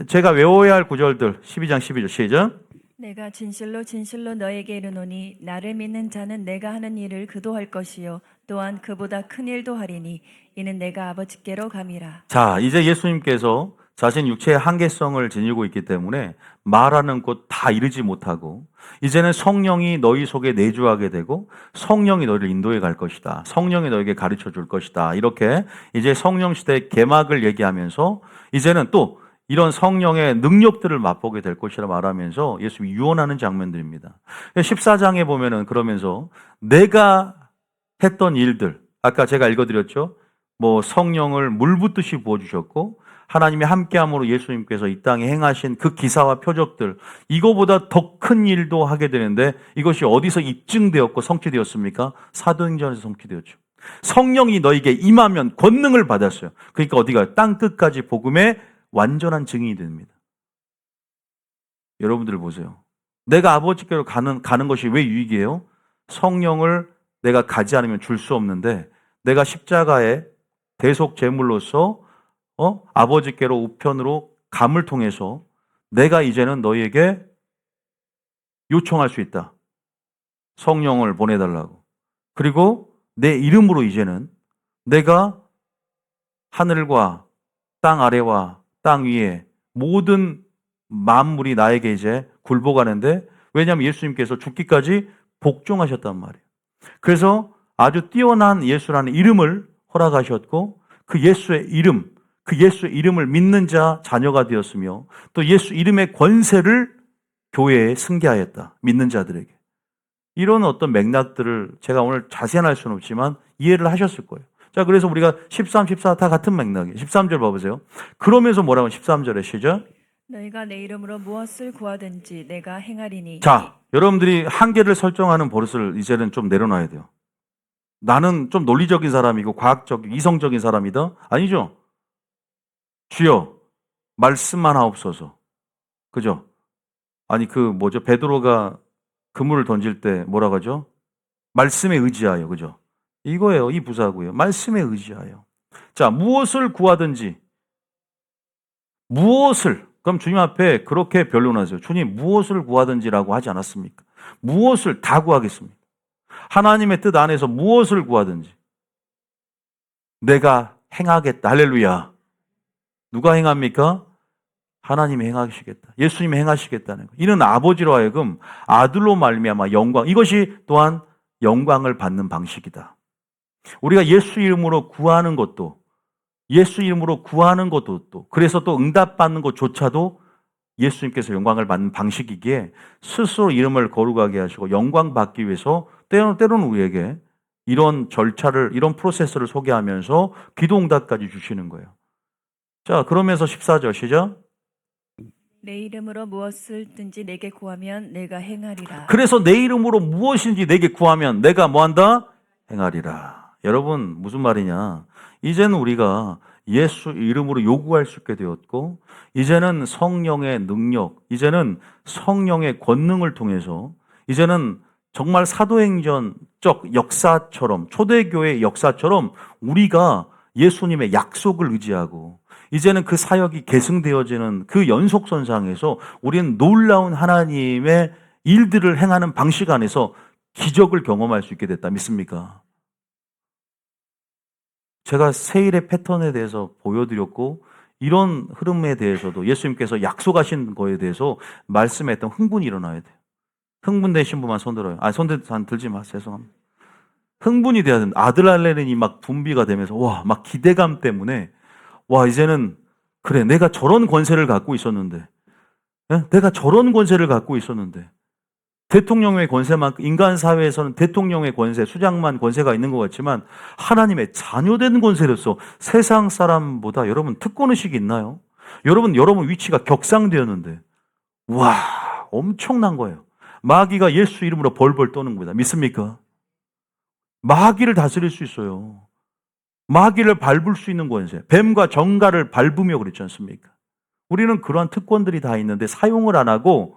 제가 외워야 할 구절들 12장 12절 시작. 내가 진실로 진실로 너에게 이르노니 나를 믿는 자는 내가 하는 일을 그도 할 것이요 또한 그보다 큰 일도 하리니 이는 내가 아버지께로 감이라. 자 이제 예수님께서 자신 육체의 한계성을 지니고 있기 때문에 말하는 곳 다 이르지 못하고 이제는 성령이 너희 속에 내주하게 되고 성령이 너희를 인도해 갈 것이다. 성령이 너에게 가르쳐 줄 것이다. 이렇게 이제 성령 시대의 개막을 얘기하면서 이제는 또 이런 성령의 능력들을 맛보게 될 것이라 말하면서 예수님이 유언하는 장면들입니다. 14장에 보면은 그러면서 내가 했던 일들, 아까 제가 읽어드렸죠. 뭐 성령을 물 붓듯이 부어주셨고 하나님이 함께함으로 예수님께서 이 땅에 행하신 그 기사와 표적들, 이거보다 더 큰 일도 하게 되는데 이것이 어디서 입증되었고 성취되었습니까? 사도행전에서 성취되었죠. 성령이 너에게 임하면 권능을 받았어요. 그러니까 어디가 땅 끝까지 복음의 완전한 증인이 됩니다. 여러분들 보세요. 내가 아버지께로 가는 것이 왜 유익이에요? 성령을 내가 가지 않으면 줄 수 없는데 내가 십자가의 대속 제물로서 아버지께로 우편으로 감을 통해서 내가 이제는 너희에게 요청할 수 있다. 성령을 보내달라고. 그리고 내 이름으로 이제는 내가 하늘과 땅 아래와 땅 위에 모든 만물이 나에게 이제 굴복하는데 왜냐하면 예수님께서 죽기까지 복종하셨단 말이에요. 그래서 아주 뛰어난 예수라는 이름을 허락하셨고 그 예수의 이름을 믿는 자 자녀가 되었으며 또 예수 이름의 권세를 교회에 승계하였다. 믿는 자들에게. 이런 어떤 맥락들을 제가 오늘 자세히 할 수는 없지만 이해를 하셨을 거예요. 자, 그래서 우리가 13, 14 다 같은 맥락이에요. 13절 봐보세요. 그러면서 뭐라고 13절에 시작. 너희가 내 이름으로 무엇을 구하든지 내가 행하리니. 자, 여러분들이 한계를 설정하는 버릇을 이제는 좀 내려놔야 돼요. 나는 좀 논리적인 사람이고 과학적인 이성적인 사람이다? 아니죠. 주여 말씀만 하옵소서. 그죠? 아니 베드로가 그물을 던질 때 뭐라고 하죠? 말씀에 의지하여. 그죠? 이거예요. 이 부사고요. 말씀에 의지하여. 자, 무엇을 구하든지 그럼 주님 앞에 그렇게 변론하세요. 주님 무엇을 구하든지라고 하지 않았습니까? 무엇을 다 구하겠습니까? 하나님의 뜻 안에서 무엇을 구하든지 내가 행하겠다. 할렐루야. 누가 행합니까? 하나님이 행하시겠다. 예수님이 행하시겠다는 거. 이는 아버지로 하여금 아들로 말미암아 영광. 이것이 또한 영광을 받는 방식이다. 우리가 예수 이름으로 구하는 것도 또 그래서 또 응답받는 것조차도 예수님께서 영광을 받는 방식이기에 스스로 이름을 거룩하게 하시고 영광 받기 위해서 때로는 우리에게 이런 절차를 이런 프로세스를 소개하면서 기도 응답까지 주시는 거예요. 자, 그러면서 14절 시작. 내 이름으로 무엇을든지 내게 구하면 내가 행하리라. 그래서 내 이름으로 무엇인지 내게 구하면 내가 뭐한다? 행하리라. 여러분 무슨 말이냐? 이제는 우리가 예수 이름으로 요구할 수 있게 되었고 이제는 성령의 능력, 이제는 성령의 권능을 통해서 이제는 정말 사도행전적 역사처럼 초대교회 역사처럼 우리가 예수님의 약속을 의지하고 이제는 그 사역이 계승되어지는 그 연속선상에서 우리는 놀라운 하나님의 일들을 행하는 방식 안에서 기적을 경험할 수 있게 됐다. 믿습니까? 제가 세일의 패턴에 대해서 보여드렸고 이런 흐름에 대해서도 예수님께서 약속하신 거에 대해서 말씀했던 흥분이 일어나야 돼요. 흥분되신 분만 손 들어요. 손 들지 마세요. 죄송합니다. 흥분이 돼야 된다. 아드레날린이 막 분비가 되면서 막 기대감 때문에 이제는 그래 내가 저런 권세를 갖고 있었는데 대통령의 권세만큼 인간 사회에서는 대통령의 권세, 수장만 권세가 있는 것 같지만 하나님의 자녀된 권세로서 세상 사람보다 여러분 특권의식이 있나요? 여러분 위치가 격상되었는데 엄청난 거예요. 마귀가 예수 이름으로 벌벌 떠는 겁니다. 믿습니까? 마귀를 다스릴 수 있어요. 마귀를 밟을 수 있는 권세, 뱀과 정갈을 밟으며 그랬지 않습니까? 우리는 그러한 특권들이 다 있는데 사용을 안 하고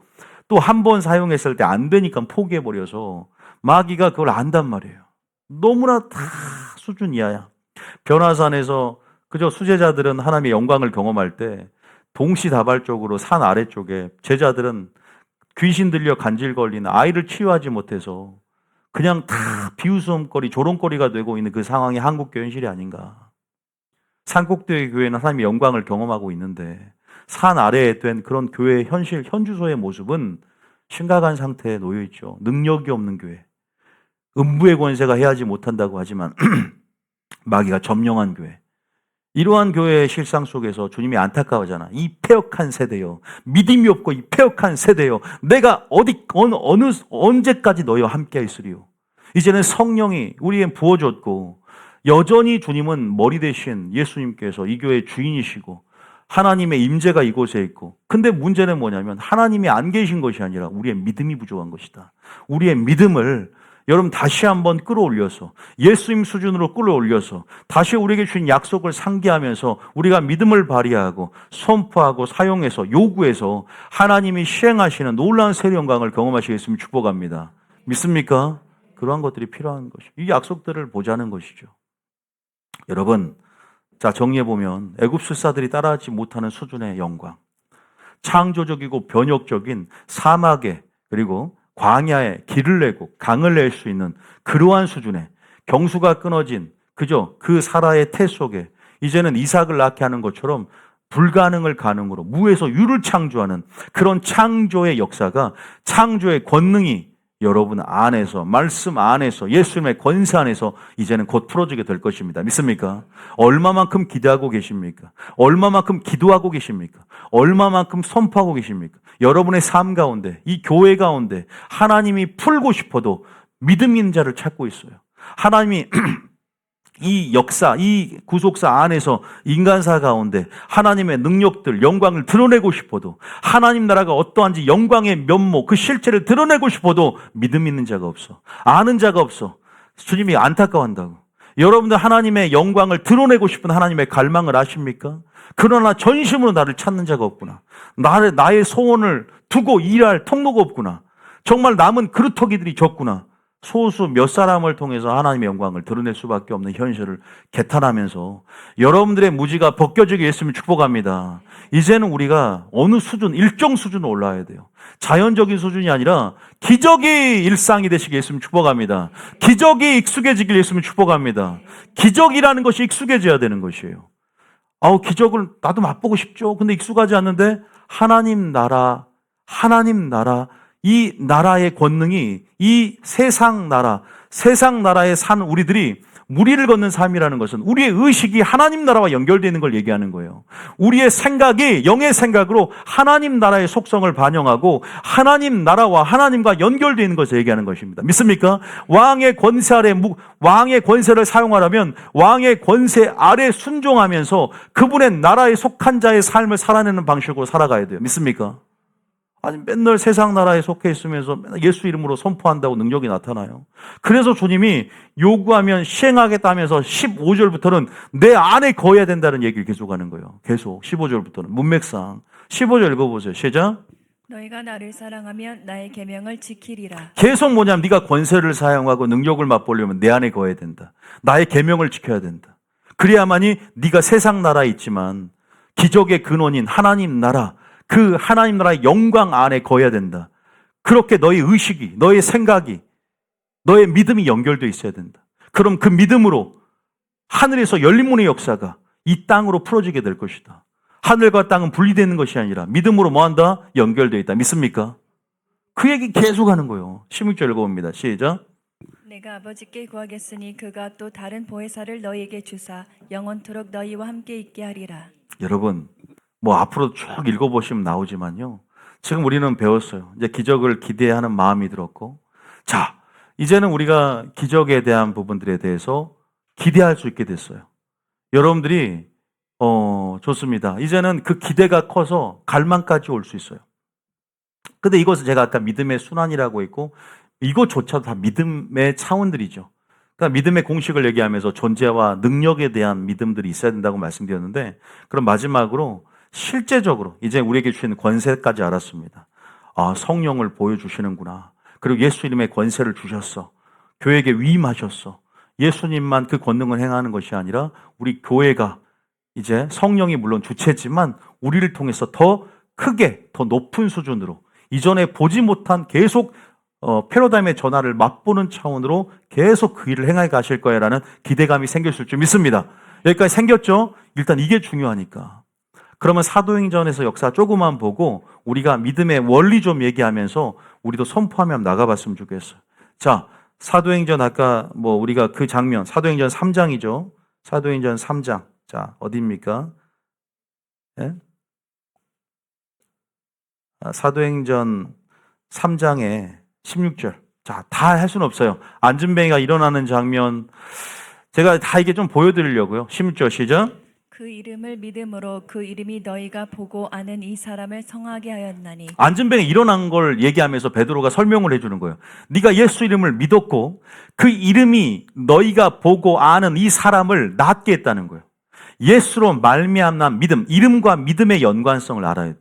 또 한 번 사용했을 때 안 되니까 포기해버려서 마귀가 그걸 안단 말이에요. 너무나 다 수준 이하야. 변화산에서 그저 수제자들은 하나님의 영광을 경험할 때 동시다발적으로 산 아래쪽에 제자들은 귀신 들려 간질 걸린 아이를 치유하지 못해서 그냥 다 비웃음거리, 조롱거리가 되고 있는 그 상황이 한국교회 현실이 아닌가. 산꼭대기 교회는 하나님의 영광을 경험하고 있는데 산 아래에 된 그런 교회의 현실, 현주소의 모습은 심각한 상태에 놓여 있죠. 능력이 없는 교회. 음부의 권세가 해하지 못한다고 하지만 마귀가 점령한 교회. 이러한 교회의 실상 속에서 주님이 안타까워하잖아. 이 패역한 세대요. 믿음이 없고 이 패역한 세대요. 내가 언제까지 너희와 함께 있으리요. 이제는 성령이 우리에 부어졌고 여전히 주님은 머리 대신 예수님께서 이 교회의 주인이시고 하나님의 임재가 이곳에 있고, 근데 문제는 뭐냐면 하나님이 안 계신 것이 아니라 우리의 믿음이 부족한 것이다. 우리의 믿음을 여러분 다시 한번 끌어올려서 예수님 수준으로 끌어올려서 다시 우리에게 주신 약속을 상기하면서 우리가 믿음을 발휘하고 선포하고 사용해서 요구해서 하나님이 시행하시는 놀라운 새 영광을 경험하시겠으면 축복합니다. 믿습니까? 그러한 것들이 필요한 것이죠. 이 약속들을 보자는 것이죠. 여러분, 자, 정리해보면 애굽술사들이 따라하지 못하는 수준의 영광, 창조적이고 변혁적인 사막에 그리고 광야에 길을 내고 강을 낼 수 있는 그러한 수준의 경수가 끊어진 그저 그 사라의 태 속에 이제는 이삭을 낳게 하는 것처럼 불가능을 가능으로 무에서 유를 창조하는 그런 창조의 역사가, 창조의 권능이 여러분 안에서, 말씀 안에서, 예수님의 권세 안에서 이제는 곧 풀어지게 될 것입니다. 믿습니까? 얼마만큼 기대하고 계십니까? 얼마만큼 기도하고 계십니까? 얼마만큼 선포하고 계십니까? 여러분의 삶 가운데, 이 교회 가운데 하나님이 풀고 싶어도 믿음 있는 자를 찾고 있어요. 하나님이 이 역사, 이 구속사 안에서 인간사 가운데 하나님의 능력들, 영광을 드러내고 싶어도, 하나님 나라가 어떠한지 영광의 면목, 그 실체를 드러내고 싶어도 믿음 있는 자가 없어. 아는 자가 없어. 주님이 안타까워한다고. 여러분들 하나님의 영광을 드러내고 싶은 하나님의 갈망을 아십니까? 그러나 전심으로 나를 찾는 자가 없구나. 나의 소원을 두고 일할 통로가 없구나. 정말 남은 그루터기들이 적구나. 소수 몇 사람을 통해서 하나님의 영광을 드러낼 수밖에 없는 현실을 개탄하면서 여러분들의 무지가 벗겨지게 했으면 축복합니다. 이제는 우리가 어느 수준, 일정 수준으로 올라와야 돼요. 자연적인 수준이 아니라 기적이 일상이 되시게 했으면 축복합니다. 기적이 익숙해지길 했으면 축복합니다. 기적이라는 것이 익숙해져야 되는 것이에요. 기적을 나도 맛보고 싶죠. 근데 익숙하지 않는데 하나님 나라, 이 나라의 권능이 이 세상 나라에 산 우리들이 무리를 걷는 삶이라는 것은 우리의 의식이 하나님 나라와 연결되는 걸 얘기하는 거예요. 우리의 생각이 영의 생각으로 하나님 나라의 속성을 반영하고 하나님 나라와 하나님과 연결되는 것을 얘기하는 것입니다. 믿습니까? 왕의 권세 아래, 왕의 권세를 사용하려면 왕의 권세 아래 순종하면서 그분의 나라에 속한 자의 삶을 살아내는 방식으로 살아가야 돼요. 믿습니까? 아니 맨날 세상 나라에 속해 있으면서 맨날 예수 이름으로 선포한다고 능력이 나타나요. 그래서 주님이 요구하면 시행하겠다면서 15절부터는 내 안에 거해야 된다는 얘기를 계속하는 거예요. 계속 15절부터는 문맥상 15절 읽어보세요. 시작. 너희가 나를 사랑하면 나의 계명을 지키리라. 계속 뭐냐면 네가 권세를 사용하고 능력을 맛보려면 내 안에 거해야 된다. 나의 계명을 지켜야 된다. 그래야만이 네가 세상 나라에 있지만 기적의 근원인 하나님 나라, 그 하나님 나라의 영광 안에 거해야 된다. 그렇게 너의 의식이, 너의 생각이, 너의 믿음이 연결되어 있어야 된다. 그럼 그 믿음으로 하늘에서 열린 문의 역사가 이 땅으로 풀어지게 될 것이다. 하늘과 땅은 분리되는 것이 아니라 믿음으로 뭐한다? 연결되어 있다. 믿습니까? 그 얘기 계속하는 거예요. 16절 읽어봅니다. 시작. 내가 아버지께 구하겠으니 그가 또 다른 보혜사를 너희에게 주사 영원토록 너희와 함께 있게 하리라. 여러분, 앞으로 쭉 읽어보시면 나오지만요. 지금 우리는 배웠어요. 이제 기적을 기대하는 마음이 들었고, 자, 이제는 우리가 기적에 대한 부분들에 대해서 기대할 수 있게 됐어요. 여러분들이, 좋습니다. 이제는 그 기대가 커서 갈망까지 올 수 있어요. 근데 이것은 제가 아까 믿음의 순환이라고 했고, 이것조차도 다 믿음의 차원들이죠. 그러니까 믿음의 공식을 얘기하면서 존재와 능력에 대한 믿음들이 있어야 된다고 말씀드렸는데, 그럼 마지막으로 실제적으로 이제 우리에게 주시는 권세까지 알았습니다. 성령을 보여주시는구나. 그리고 예수 이름의 권세를 주셨어. 교회에게 위임하셨어. 예수님만 그 권능을 행하는 것이 아니라 우리 교회가 이제 성령이 물론 주체지만 우리를 통해서 더 크게 더 높은 수준으로 이전에 보지 못한 계속 패러다임의 전환을 맛보는 차원으로 계속 그 일을 행해 가실 거야라는 기대감이 생겼을 줄 믿습니다. 여기까지 생겼죠? 일단 이게 중요하니까. 그러면 사도행전에서 역사 조금만 보고 우리가 믿음의 원리 좀 얘기하면서 우리도 선포하며 나가봤으면 좋겠어요. 자, 사도행전 아까 우리가 그 장면 사도행전 3장이죠. 사도행전 3장. 자, 어디입니까? 예? 사도행전 3장에 16절. 자, 다 할 수는 없어요. 안진뱅이가 일어나는 장면 제가 다 이게 좀 보여드리려고요. 16절 시작. 그 이름을 믿음으로 그 이름이 너희가 보고 아는 이 사람을 성하게 하였나니. 안진뱅이 일어난 걸 얘기하면서 베드로가 설명을 해주는 거예요. 네가 예수 이름을 믿었고 그 이름이 너희가 보고 아는 이 사람을 낫게 했다는 거예요. 예수로 말미암는 믿음, 이름과 믿음의 연관성을 알아야 돼.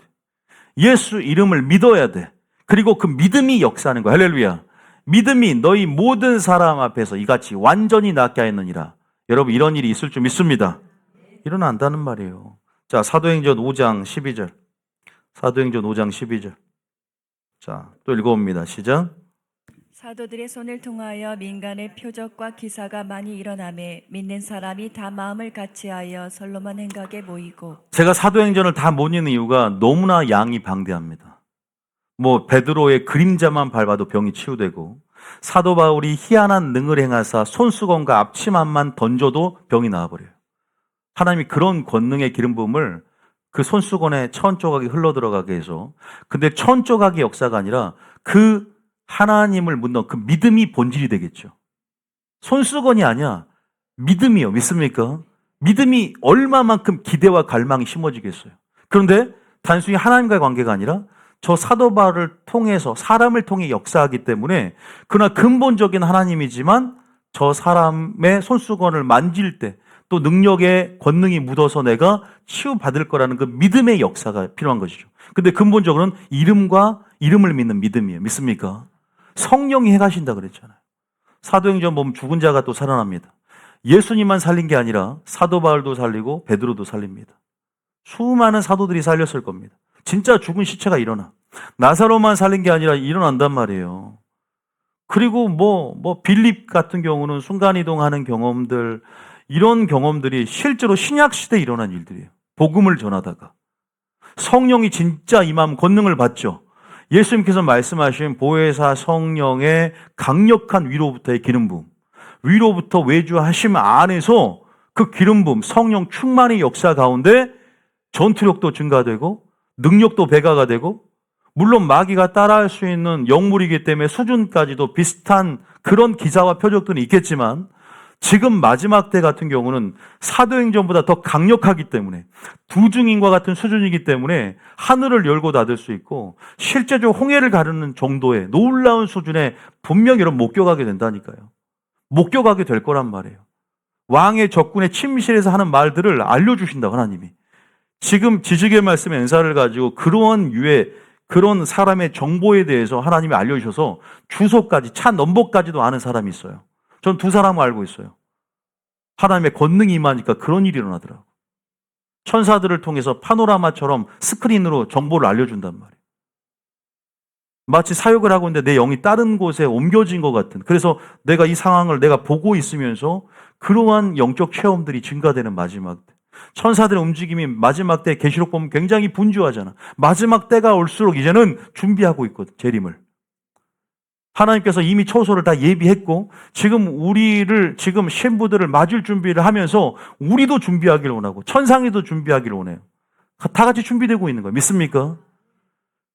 예수 이름을 믿어야 돼. 그리고 그 믿음이 역사하는 거야. 할렐루야. 믿음이 너희 모든 사람 앞에서 이같이 완전히 낫게 하였느니라. 여러분 이런 일이 있을 줄 믿습니다. 일어난다는 말이에요. 자, 사도행전 5장 12절. 사도행전 5장 12절. 자, 또 읽어봅니다. 시작. 사도들의 손을 통하여 민간의 표적과 기사가 많이 일어나매 믿는 사람이 다 마음을 같이하여 솔로몬 행각에 모이고. 제가 사도행전을 다 못 읽는 이유가 너무나 양이 방대합니다. 베드로의 그림자만 밟아도 병이 치유되고 사도 바울이 희한한 능을 행하사 손수건과 앞치마만 던져도 병이 나아버려요. 하나님이 그런 권능의 기름 부음을 그 손수건에 천 조각이 흘러들어가게 해서 근데 천 조각의 역사가 아니라 그 하나님을 묻는 그 믿음이 본질이 되겠죠. 손수건이 아니야. 믿음이요. 믿습니까? 믿음이 얼마만큼 기대와 갈망이 심어지겠어요. 그런데 단순히 하나님과의 관계가 아니라 저 사도 바울을 통해서 사람을 통해 역사하기 때문에 그러나 근본적인 하나님이지만 저 사람의 손수건을 만질 때 또 능력의 권능이 묻어서 내가 치유받을 거라는 그 믿음의 역사가 필요한 것이죠. 근데 근본적으로는 이름을 믿는 믿음이에요. 믿습니까? 성령이 해가신다 그랬잖아요. 사도행전 보면 죽은 자가 또 살아납니다. 예수님만 살린 게 아니라 사도 바울도 살리고 베드로도 살립니다. 수많은 사도들이 살렸을 겁니다. 진짜 죽은 시체가 일어나. 나사로만 살린 게 아니라 일어난단 말이에요. 그리고 빌립 같은 경우는 순간이동하는 경험들, 이런 경험들이 실제로 신약시대에 일어난 일들이에요. 복음을 전하다가. 성령이 진짜 임함 권능을 받죠. 예수님께서 말씀하신 보혜사 성령의 강력한 위로부터의 기름 부음, 위로부터 외주하심 안에서 그 기름 부음, 성령 충만의 역사 가운데 전투력도 증가되고 능력도 배가가 되고 물론 마귀가 따라할 수 있는 영물이기 때문에 수준까지도 비슷한 그런 기사와 표적들은 있겠지만 지금 마지막 때 같은 경우는 사도행전보다 더 강력하기 때문에 두중인과 같은 수준이기 때문에 하늘을 열고 닫을 수 있고 실제적으로 홍해를 가르는 정도의 놀라운 수준에 분명히 여러분 목격하게 된다니까요. 목격하게 될 거란 말이에요. 왕의 적군의 침실에서 하는 말들을 알려주신다고 하나님이. 지금 지식의 말씀의 은사를 가지고 그런 사람의 정보에 대해서 하나님이 알려주셔서 주소까지 차 넘버까지도 아는 사람이 있어요. 전 두 사람을 알고 있어요. 하나님의 권능이 임하니까 그런 일이 일어나더라고요. 천사들을 통해서 파노라마처럼 스크린으로 정보를 알려준단 말이에요. 마치 사역을 하고 있는데 내 영이 다른 곳에 옮겨진 것 같은. 그래서 내가 이 상황을 내가 보고 있으면서 그러한 영적 체험들이 증가되는 마지막 때. 천사들의 움직임이 마지막 때 계시록 보면 굉장히 분주하잖아. 마지막 때가 올수록 이제는 준비하고 있거든. 재림을. 하나님께서 이미 초소를 다 예비했고 지금 신부들을 맞을 준비를 하면서 우리도 준비하기를 원하고 천상에도 준비하기를 원해요. 다 같이 준비되고 있는 거예요. 믿습니까?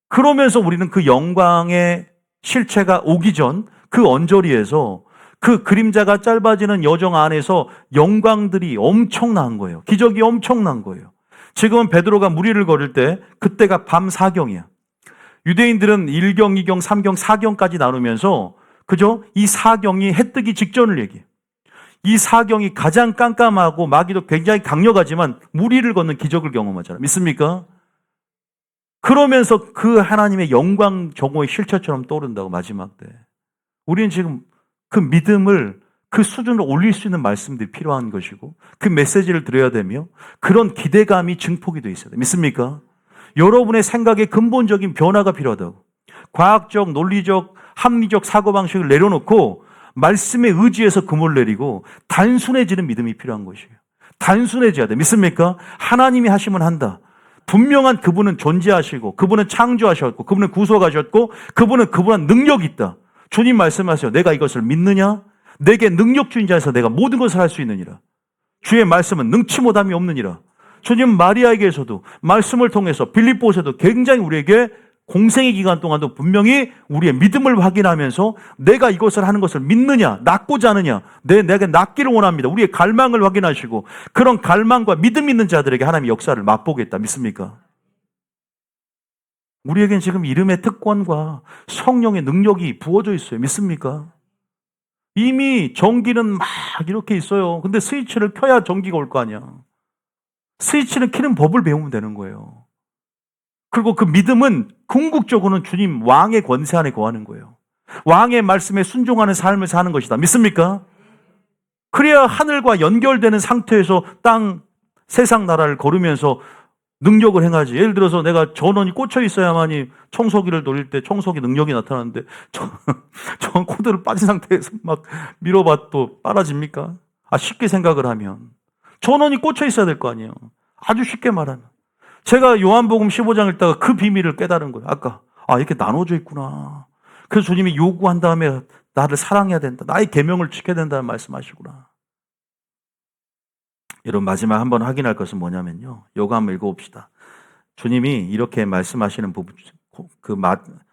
그러면서 우리는 그 영광의 실체가 오기 전 그 언저리에서 그 그림자가 짧아지는 여정 안에서 영광들이 엄청난 거예요. 기적이 엄청난 거예요. 지금은 베드로가 무리를 걸을 때 그때가 밤 4경이야. 유대인들은 1경, 2경, 3경, 4경까지 나누면서 그죠? 이 4경이 해 뜨기 직전을 얘기해요. 이 4경이 가장 깜깜하고 마귀도 굉장히 강력하지만 무리를 걷는 기적을 경험하잖아요. 믿습니까? 그러면서 그 하나님의 영광 정오의 실체처럼 떠오른다고 마지막 때. 우리는 지금 그 믿음을 그 수준을 올릴 수 있는 말씀들이 필요한 것이고 그 메시지를 드려야 되며 그런 기대감이 증폭이 되어 있어야 돼요. 믿습니까? 여러분의 생각에 근본적인 변화가 필요하다고. 과학적, 논리적, 합리적 사고방식을 내려놓고 말씀에 의지해서 금을 내리고 단순해지는 믿음이 필요한 것이에요. 단순해져야 돼. 믿습니까? 하나님이 하시면 한다. 분명한 그분은 존재하시고 그분은 창조하셨고 그분은 구속하셨고 그분은 능력이 있다. 주님 말씀하세요. 내가 이것을 믿느냐? 내게 능력 주인 자에서 내가 모든 것을 할 수 있느니라. 주의 말씀은 능치 못함이 없느니라. 주님 마리아에게서도 말씀을 통해서 빌립보에서도 굉장히 우리에게 공생의 기간 동안도 분명히 우리의 믿음을 확인하면서 내가 이것을 하는 것을 믿느냐, 낫고자 하느냐, 내가 낫기를 원합니다. 우리의 갈망을 확인하시고 그런 갈망과 믿음 있는 자들에게 하나님의 역사를 맛보겠다. 믿습니까? 우리에겐 지금 이름의 특권과 성령의 능력이 부어져 있어요. 믿습니까? 이미 전기는 막 이렇게 있어요. 근데 스위치를 켜야 전기가 올 거 아니야. 스위치는 켜는 법을 배우면 되는 거예요. 그리고 그 믿음은 궁극적으로는 주님 왕의 권세 안에 거하는 거예요. 왕의 말씀에 순종하는 삶을 사는 것이다. 믿습니까? 그래야 하늘과 연결되는 상태에서 세상 나라를 걸으면서 능력을 행하지. 예를 들어서 내가 전원이 꽂혀 있어야만이 청소기를 돌릴 때 청소기 능력이 나타나는데 전 코드를 빠진 상태에서 막 밀어봐도 빨아집니까? 쉽게 생각을 하면 전원이 꽂혀 있어야 될 거 아니에요. 아주 쉽게 말하면 제가 요한복음 15장 읽다가 그 비밀을 깨달은 거예요. 아까 이렇게 나눠져 있구나. 그래서 주님이 요구한 다음에 나를 사랑해야 된다. 나의 계명을 지켜야 된다는 말씀하시구나. 여러분 마지막 한번 확인할 것은 뭐냐면요. 요거 한번 읽어봅시다. 주님이 이렇게 말씀하시는 부분,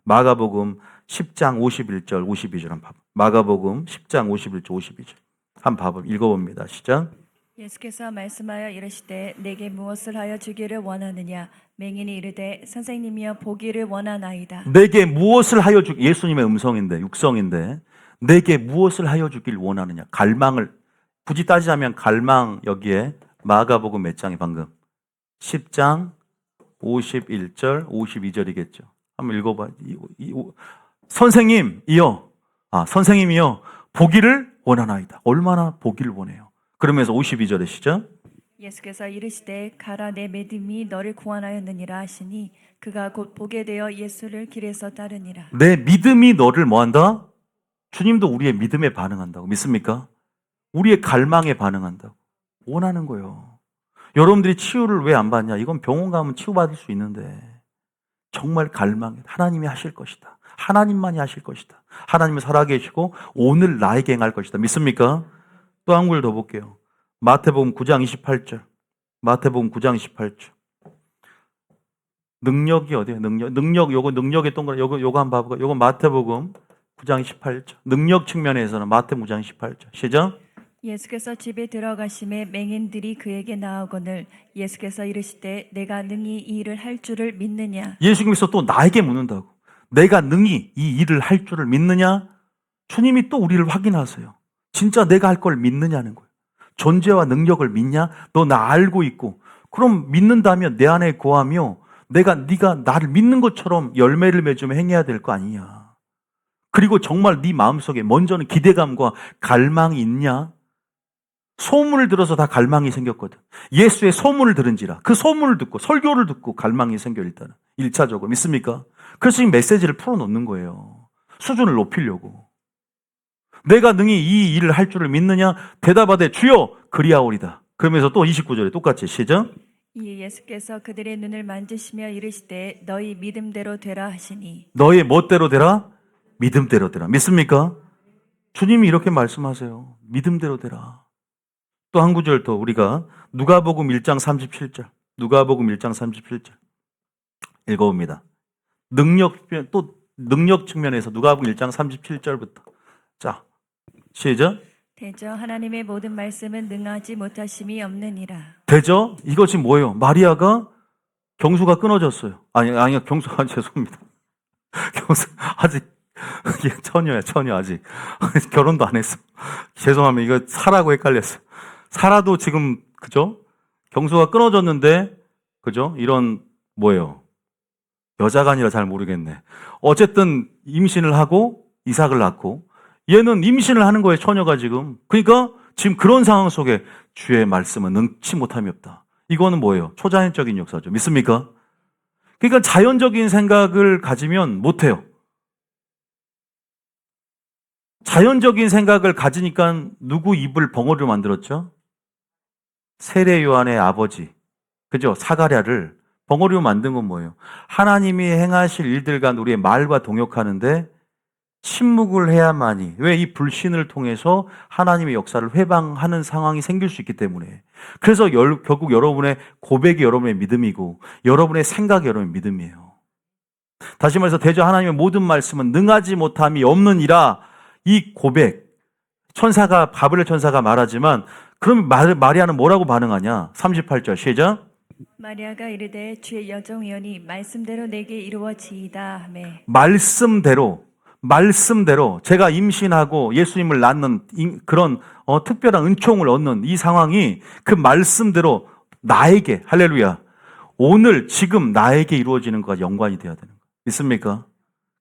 마가복음 10장 51절 52절 한번 봐봐. 마가복음 10장 51절 52절 한번 읽어봅니다. 시작. 예수께서 말씀하여 이르시되 내게 무엇을 하여 주기를 원하느냐? 맹인이 이르되 선생님이여 보기를 원하나이다. 내게 무엇을 하여 주기, 예수님의 음성인데 육성인데 내게 무엇을 하여 주길 원하느냐? 갈망을 굳이 따지자면 갈망 여기에 마가복음 몇 장이 방금 10장 51절 52절이겠죠. 한번 읽어봐. 선생님이여 보기를 원하나이다. 얼마나 보기를 원해요. 그러면서 52절에 시작. 예수께서 이르시되 가라 내 믿음이 너를 구원하였느니라 하시니 그가 곧 보게 되어 예수를 길에서 따르니라. 내 믿음이 너를 뭐한다? 주님도 우리의 믿음에 반응한다고. 믿습니까? 우리의 갈망에 반응한다고. 원하는 거예요. 여러분들이 치유를 왜 안 받냐? 이건 병원 가면 치유받을 수 있는데 정말 갈망해. 하나님이 하실 것이다. 하나님만이 하실 것이다. 하나님은 살아계시고 오늘 나에게 행할 것이다. 믿습니까? 또 한 글 더 볼게요. 마태복음 9장 28절. 마태복음 9장 28절. 능력이 어디예요? 요거 능력의 동그라미, 요거 한번 봐볼까요? 요거 마태복음 9장 28절. 능력 측면에서는 마태복음 9장 28절. 시작. 예수께서 집에 들어가심에 맹인들이 그에게 나아오거늘 예수께서 이르시되 내가 능히 이 일을 할 줄을 믿느냐? 예수님께서 또 나에게 묻는다고. 내가 능히 이 일을 할 줄을 믿느냐? 주님이 또 우리를 확인하세요. 진짜 내가 할 걸 믿느냐는 거예요. 존재와 능력을 믿냐? 너 나 알고 있고 그럼 믿는다면 내 안에 거하며 네가 나를 믿는 것처럼 열매를 맺으며 행해야 될 거 아니냐. 그리고 정말 네 마음속에 먼저는 기대감과 갈망이 있냐? 소문을 들어서 다 갈망이 생겼거든. 예수의 소문을 들은지라 그 소문을 듣고 설교를 듣고 갈망이 생겨. 일단은 1차적으로 믿습니까? 그래서 이 메시지를 풀어놓는 거예요. 수준을 높이려고. 내가 능히 이 일을 할 줄을 믿느냐? 대답하되 주여 그리하오리다. 그러면서 또 29절에 똑같이 시작. 이 예수께서 그들의 눈을 만지시며 이르시되 너희 믿음대로 되라 하시니. 너희 멋대로 되라? 믿음대로 되라. 믿습니까? 주님이 이렇게 말씀하세요. 믿음대로 되라. 또 한 구절 더 우리가 누가복음 1장 37절. 누가복음 1장 37절 읽어봅니다. 능력 측면에서 누가복음 1장 37절부터. 자, 시작. 대저 하나님의 모든 말씀은 능하지 못하심이 없느니라. 대저? 이것이 뭐예요? 마리아가 경수가 끊어졌어요. 아니 경수가 죄송합니다. 경수 아직 처녀 아직 결혼도 안 했어. 죄송합니다. 이거 사라고 헷갈렸어. 사라도 지금 그죠? 경수가 끊어졌는데 그죠? 이런 뭐예요? 여자가 아니라 잘 모르겠네. 어쨌든 임신을 하고 이삭을 낳고 얘는 임신을 하는 거예요, 처녀가 지금. 그러니까 지금 그런 상황 속에 주의 말씀은 능치 못함이 없다. 이거는 뭐예요? 초자연적인 역사죠. 믿습니까? 그러니까 자연적인 생각을 가지면 못해요. 자연적인 생각을 가지니까 누구 입을 벙어리로 만들었죠? 세례 요한의 아버지, 그죠? 사가랴를 벙어리로 만든 건 뭐예요? 하나님이 행하실 일들과 우리의 말과 동역하는데 침묵을 해야만이, 왜 이 불신을 통해서 하나님의 역사를 회방하는 상황이 생길 수 있기 때문에. 그래서 결국 여러분의 고백이 여러분의 믿음이고 여러분의 생각이 여러분의 믿음이에요. 다시 말해서 대저 하나님의 모든 말씀은 능하지 못함이 없느니라. 이 고백, 천사가, 가브리엘 천사가 말하지만 그럼 마리아는 뭐라고 반응하냐? 38절 시작. 마리아가 이르되 주의 여종이오니 말씀대로 내게 이루어지이다 하매 말씀대로 제가 임신하고 예수님을 낳는 그런 특별한 은총을 얻는 이 상황이 그 말씀대로 나에게, 할렐루야, 오늘 지금 나에게 이루어지는 것과 연관이 되어야 되는 거예요. 믿습니까?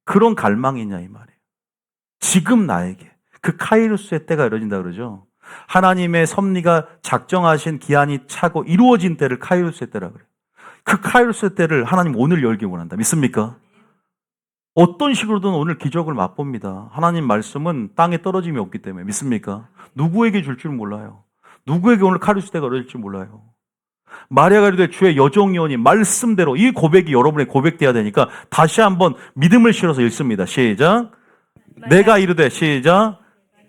그런 갈망이냐 이 말이에요. 지금 나에게 그 카이로스의 때가 이루어진다 그러죠. 하나님의 섭리가 작정하신 기한이 차고 이루어진 때를 카이로스의 때라 그래요. 그 카이로스의 때를 하나님 오늘 열기 원한다. 믿습니까? 어떤 식으로든 오늘 기적을 맛봅니다. 하나님 말씀은 땅에 떨어짐이 없기 때문에. 믿습니까? 누구에게 줄 줄 몰라요. 누구에게 오늘 카이로스 때가 이루어질지 몰라요. 마리아가 이르되 주의 여종이오니 말씀대로, 이 고백이 여러분의 고백돼야 되니까 다시 한번 믿음을 실어서 읽습니다. 시작. 내가 이르되, 시작.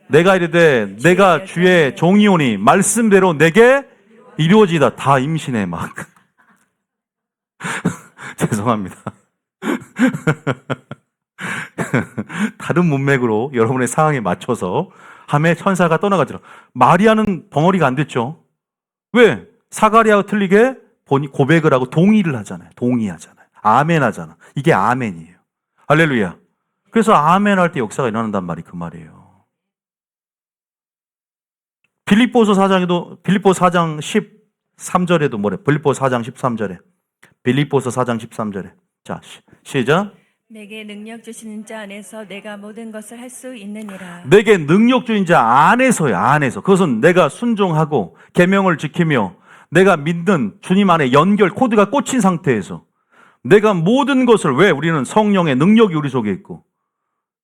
내가 이르되 내가 주의 종이오니 말씀대로 내게 이루어지다. 다 임신해 막. 죄송합니다. 다른 문맥으로 여러분의 상황에 맞춰서 하매 천사가 떠나가지라. 마리아는 벙어리가 안 됐죠. 왜? 사가랴와 틀리게 고백을 하고 동의를 하잖아요. 동의하잖아요. 아멘 하잖아. 이게 아멘이에요. 할렐루야. 그래서 아멘 할 때 역사가 일어난단 말이 그 말이에요. 빌립보서 4장 13절에도 뭐래? 빌립보서 4장 13절에. 빌립보서 4장 13절에. 자, 시작. 내게 능력 주시는 자 안에서 내가 모든 것을 할 수 있느니라. 내게 능력 주신 자 안에서요. 안에서. 그것은 내가 순종하고 계명을 지키며 내가 믿는 주님 안에 연결 코드가 꽂힌 상태에서 내가 모든 것을, 왜? 우리는 성령의 능력이 우리 속에 있고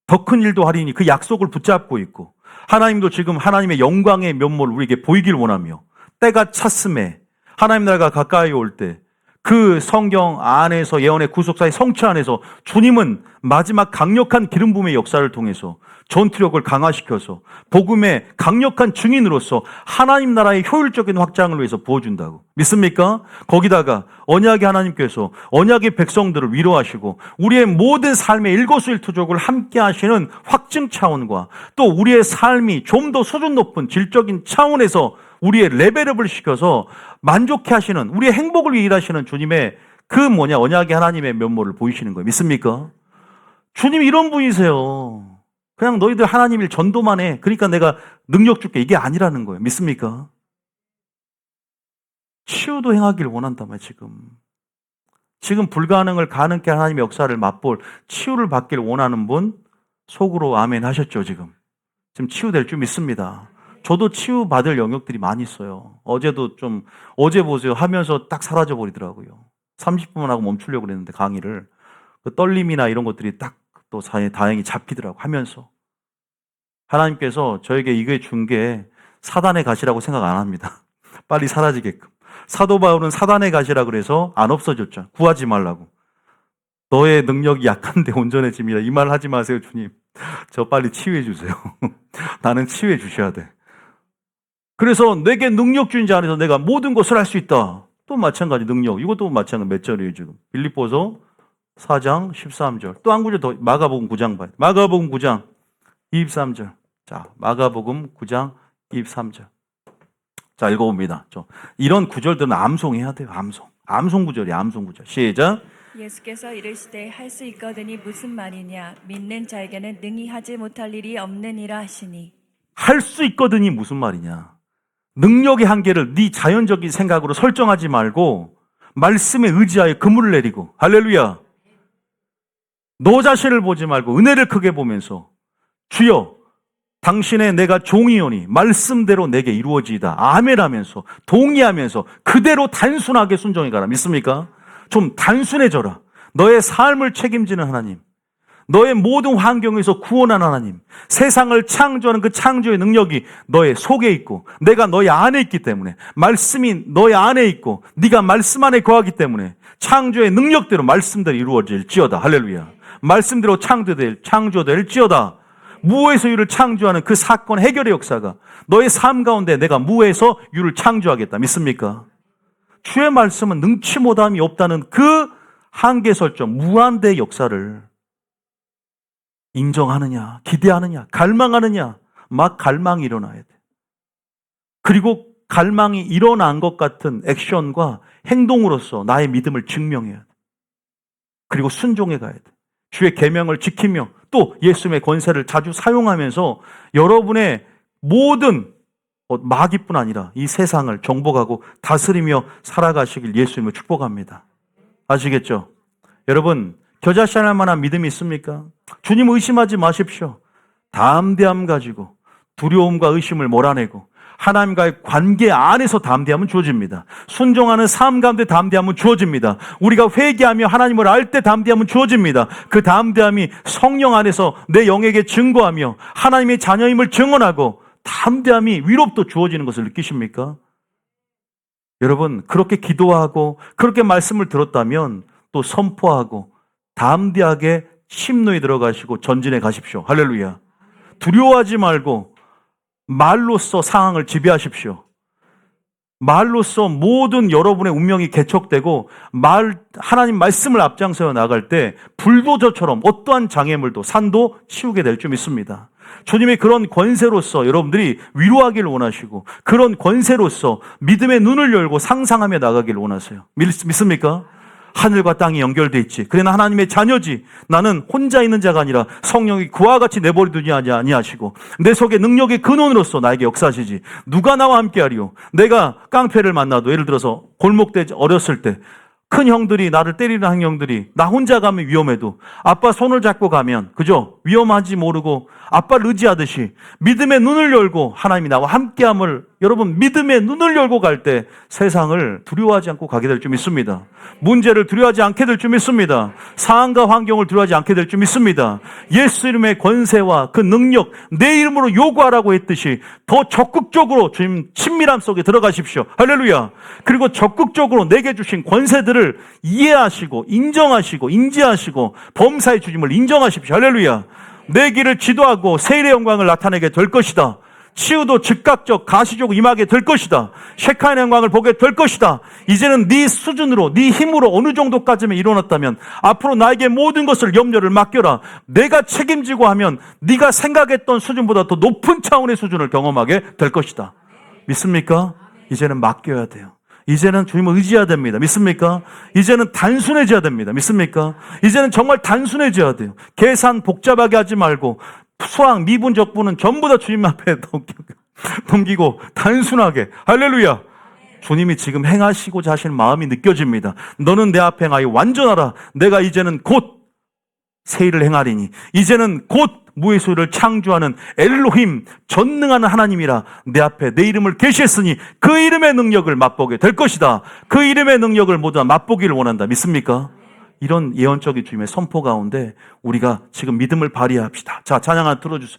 더 큰 일도 하리니 그 약속을 붙잡고 있고 하나님도 지금 하나님의 영광의 면모를 우리에게 보이길 원하며 때가 찼음에 하나님 나라가 가까이 올 때 그 성경 안에서 예언의 구속사의 성취 안에서 주님은 마지막 강력한 기름 부음의 역사를 통해서 전투력을 강화시켜서 복음의 강력한 증인으로서 하나님 나라의 효율적인 확장을 위해서 부어준다고. 믿습니까? 거기다가 언약의 하나님께서 언약의 백성들을 위로하시고 우리의 모든 삶의 일거수일투족을 함께 하시는 확증 차원과 또 우리의 삶이 좀 더 수준 높은 질적인 차원에서 우리의 레벨업을 시켜서 만족해 하시는, 우리의 행복을 위해 일하시는 주님의 언약의 하나님의 면모를 보이시는 거예요. 믿습니까? 주님이 이런 분이세요. 그냥 너희들 하나님 일 전도만 해. 그러니까 내가 능력 줄게. 이게 아니라는 거예요. 믿습니까? 치유도 행하기를 원한단 말이에요, 지금. 지금 불가능을 가능케 하나님의 역사를 맛볼 치유를 받기를 원하는 분 속으로 아멘 하셨죠, 지금. 지금 치유될 줄 믿습니다. 저도 치유받을 영역들이 많이 있어요. 어제 보세요. 하면서 딱 사라져 버리더라고요. 30분만 하고 멈추려고 그랬는데 강의를. 그 떨림이나 이런 것들이 딱 또 다행히 잡히더라고 하면서. 하나님께서 저에게 이게 준 게 사단의 가시라고 생각 안 합니다. 빨리 사라지게끔. 사도 바울은 사단의 가시라 그래서 안 없어졌죠. 구하지 말라고. 너의 능력이 약한데 온전해집니다. 이 말 하지 마세요, 주님. 저 빨리 치유해 주세요. 나는 치유해 주셔야 돼. 그래서 내게 능력 주인 자 안에서 내가 모든 것을 할 수 있다. 또 마찬가지 능력. 이것도 마찬가지 몇 절이에요, 지금. 빌립보서 4장 13절. 또 한 구절 더, 마가복음 9장 봐요. 마가복음 9장 23절. 자, 마가복음 9장 23절. 자, 읽어봅니다. 이런 구절들은 암송해야 돼요, 암송. 암송 구절이에요, 암송 구절. 시작. 예수께서 이르시되 할 수 있거든이 무슨 말이냐. 믿는 자에게는 능히 하지 못할 일이 없느니라 하시니. 할 수 있거든이 무슨 말이냐. 능력의 한계를 네 자연적인 생각으로 설정하지 말고 말씀에 의지하여 그물을 내리고, 할렐루야. 너 자신을 보지 말고 은혜를 크게 보면서 주여 당신의 내가 종이오니 말씀대로 내게 이루어지이다. 아멘 하면서 동의하면서 그대로 단순하게 순종해 가라. 믿습니까? 좀 단순해져라. 너의 삶을 책임지는 하나님, 너의 모든 환경에서 구원하는 하나님, 세상을 창조하는 그 창조의 능력이 너의 속에 있고 내가 너의 안에 있기 때문에, 말씀이 너의 안에 있고 네가 말씀 안에 거하기 때문에 창조의 능력대로 말씀대로 이루어질지어다. 할렐루야. 말씀대로 창조될지어다. 무에서 유를 창조하는 그 사건 해결의 역사가 너의 삶 가운데 내가 무에서 유를 창조하겠다. 믿습니까? 주의 말씀은 능치 못함이 없다는 그 한계 설정, 무한대의 역사를 인정하느냐, 기대하느냐, 갈망하느냐, 막 갈망이 일어나야 돼. 그리고 갈망이 일어난 것 같은 액션과 행동으로서 나의 믿음을 증명해야 돼. 그리고 순종해 가야 돼. 주의 계명을 지키며 또 예수님의 권세를 자주 사용하면서 여러분의 모든 마귀뿐 아니라 이 세상을 정복하고 다스리며 살아가시길 예수님을 축복합니다. 아시겠죠? 여러분, 겨자씨할 만한 믿음이 있습니까? 주님 의심하지 마십시오. 담대함 가지고 두려움과 의심을 몰아내고 하나님과의 관계 안에서 담대함은 주어집니다. 순종하는 삶 가운데 담대함은 주어집니다. 우리가 회개하며 하나님을 알 때 담대함은 주어집니다. 그 담대함이 성령 안에서 내 영에게 증거하며 하나님의 자녀임을 증언하고 담대함이 위로부터 주어지는 것을 느끼십니까? 여러분, 그렇게 기도하고 그렇게 말씀을 들었다면 또 선포하고 담대하게 심로에 들어가시고 전진해 가십시오. 할렐루야. 두려워하지 말고 말로써 상황을 지배하십시오. 말로써 모든 여러분의 운명이 개척되고 하나님 말씀을 앞장서어 나갈 때 불도저처럼 어떠한 장애물도 산도 치우게 될 줄 믿습니다. 주님의 그런 권세로서 여러분들이 위로하기를 원하시고 그런 권세로서 믿음의 눈을 열고 상상하며 나가기를 원하세요. 믿습니까? 하늘과 땅이 연결되어 있지. 그래 나 하나님의 자녀지. 나는 혼자 있는 자가 아니라 성령이 그와 같이 내버려두지 아니하시고 내 속에 능력의 근원으로서 나에게 역사하시지. 누가 나와 함께하리요. 내가 깡패를 만나도 예를 들어서 골목대 어렸을 때 큰 형들이 나를 때리는 형들이 나 혼자 가면 위험해도 아빠 손을 잡고 가면 그죠? 위험한지 모르고 아빠를 의지하듯이 믿음의 눈을 열고 하나님이 나와 함께함을 여러분 믿음의 눈을 열고 갈 때 세상을 두려워하지 않고 가게 될 줄 믿습니다. 문제를 두려워하지 않게 될 줄 믿습니다. 상황과 환경을 두려워하지 않게 될 줄 믿습니다. 예수 이름의 권세와 그 능력 내 이름으로 요구하라고 했듯이 더 적극적으로 주님 친밀함 속에 들어가십시오. 할렐루야. 그리고 적극적으로 내게 주신 권세들을 이해하시고 인정하시고 인지하시고 범사의 주님을 인정하십시오. 할렐루야. 내 길을 지도하고 세일의 영광을 나타내게 될 것이다. 치유도 즉각적 가시적 임하게 될 것이다. 셰카의 영광을 보게 될 것이다. 이제는 네 수준으로 네 힘으로 어느 정도까지만 일어났다면 앞으로 나에게 모든 것을 염려를 맡겨라. 내가 책임지고 하면 네가 생각했던 수준보다 더 높은 차원의 수준을 경험하게 될 것이다. 믿습니까? 이제는 맡겨야 돼요. 이제는 주님을 의지해야 됩니다. 믿습니까? 이제는 단순해져야 됩니다. 믿습니까? 이제는 정말 단순해져야 돼요. 계산 복잡하게 하지 말고 수학, 미분, 적분은 전부 다 주님 앞에 넘기고 단순하게 할렐루야. 주님이 지금 행하시고자 하시는 마음이 느껴집니다. 너는 내 앞에 행하여 완전하라. 내가 이제는 곧 세일을 행하리니 이제는 곧 무의 소리를 창조하는 엘로힘 전능한 하나님이라 내 앞에 내 이름을 계시했으니 그 이름의 능력을 맛보게 될 것이다. 그 이름의 능력을 모두 다 맛보기를 원한다. 믿습니까? 이런 예언적인 주님의 선포 가운데 우리가 지금 믿음을 발휘합시다. 자, 찬양 하나 들어주세요.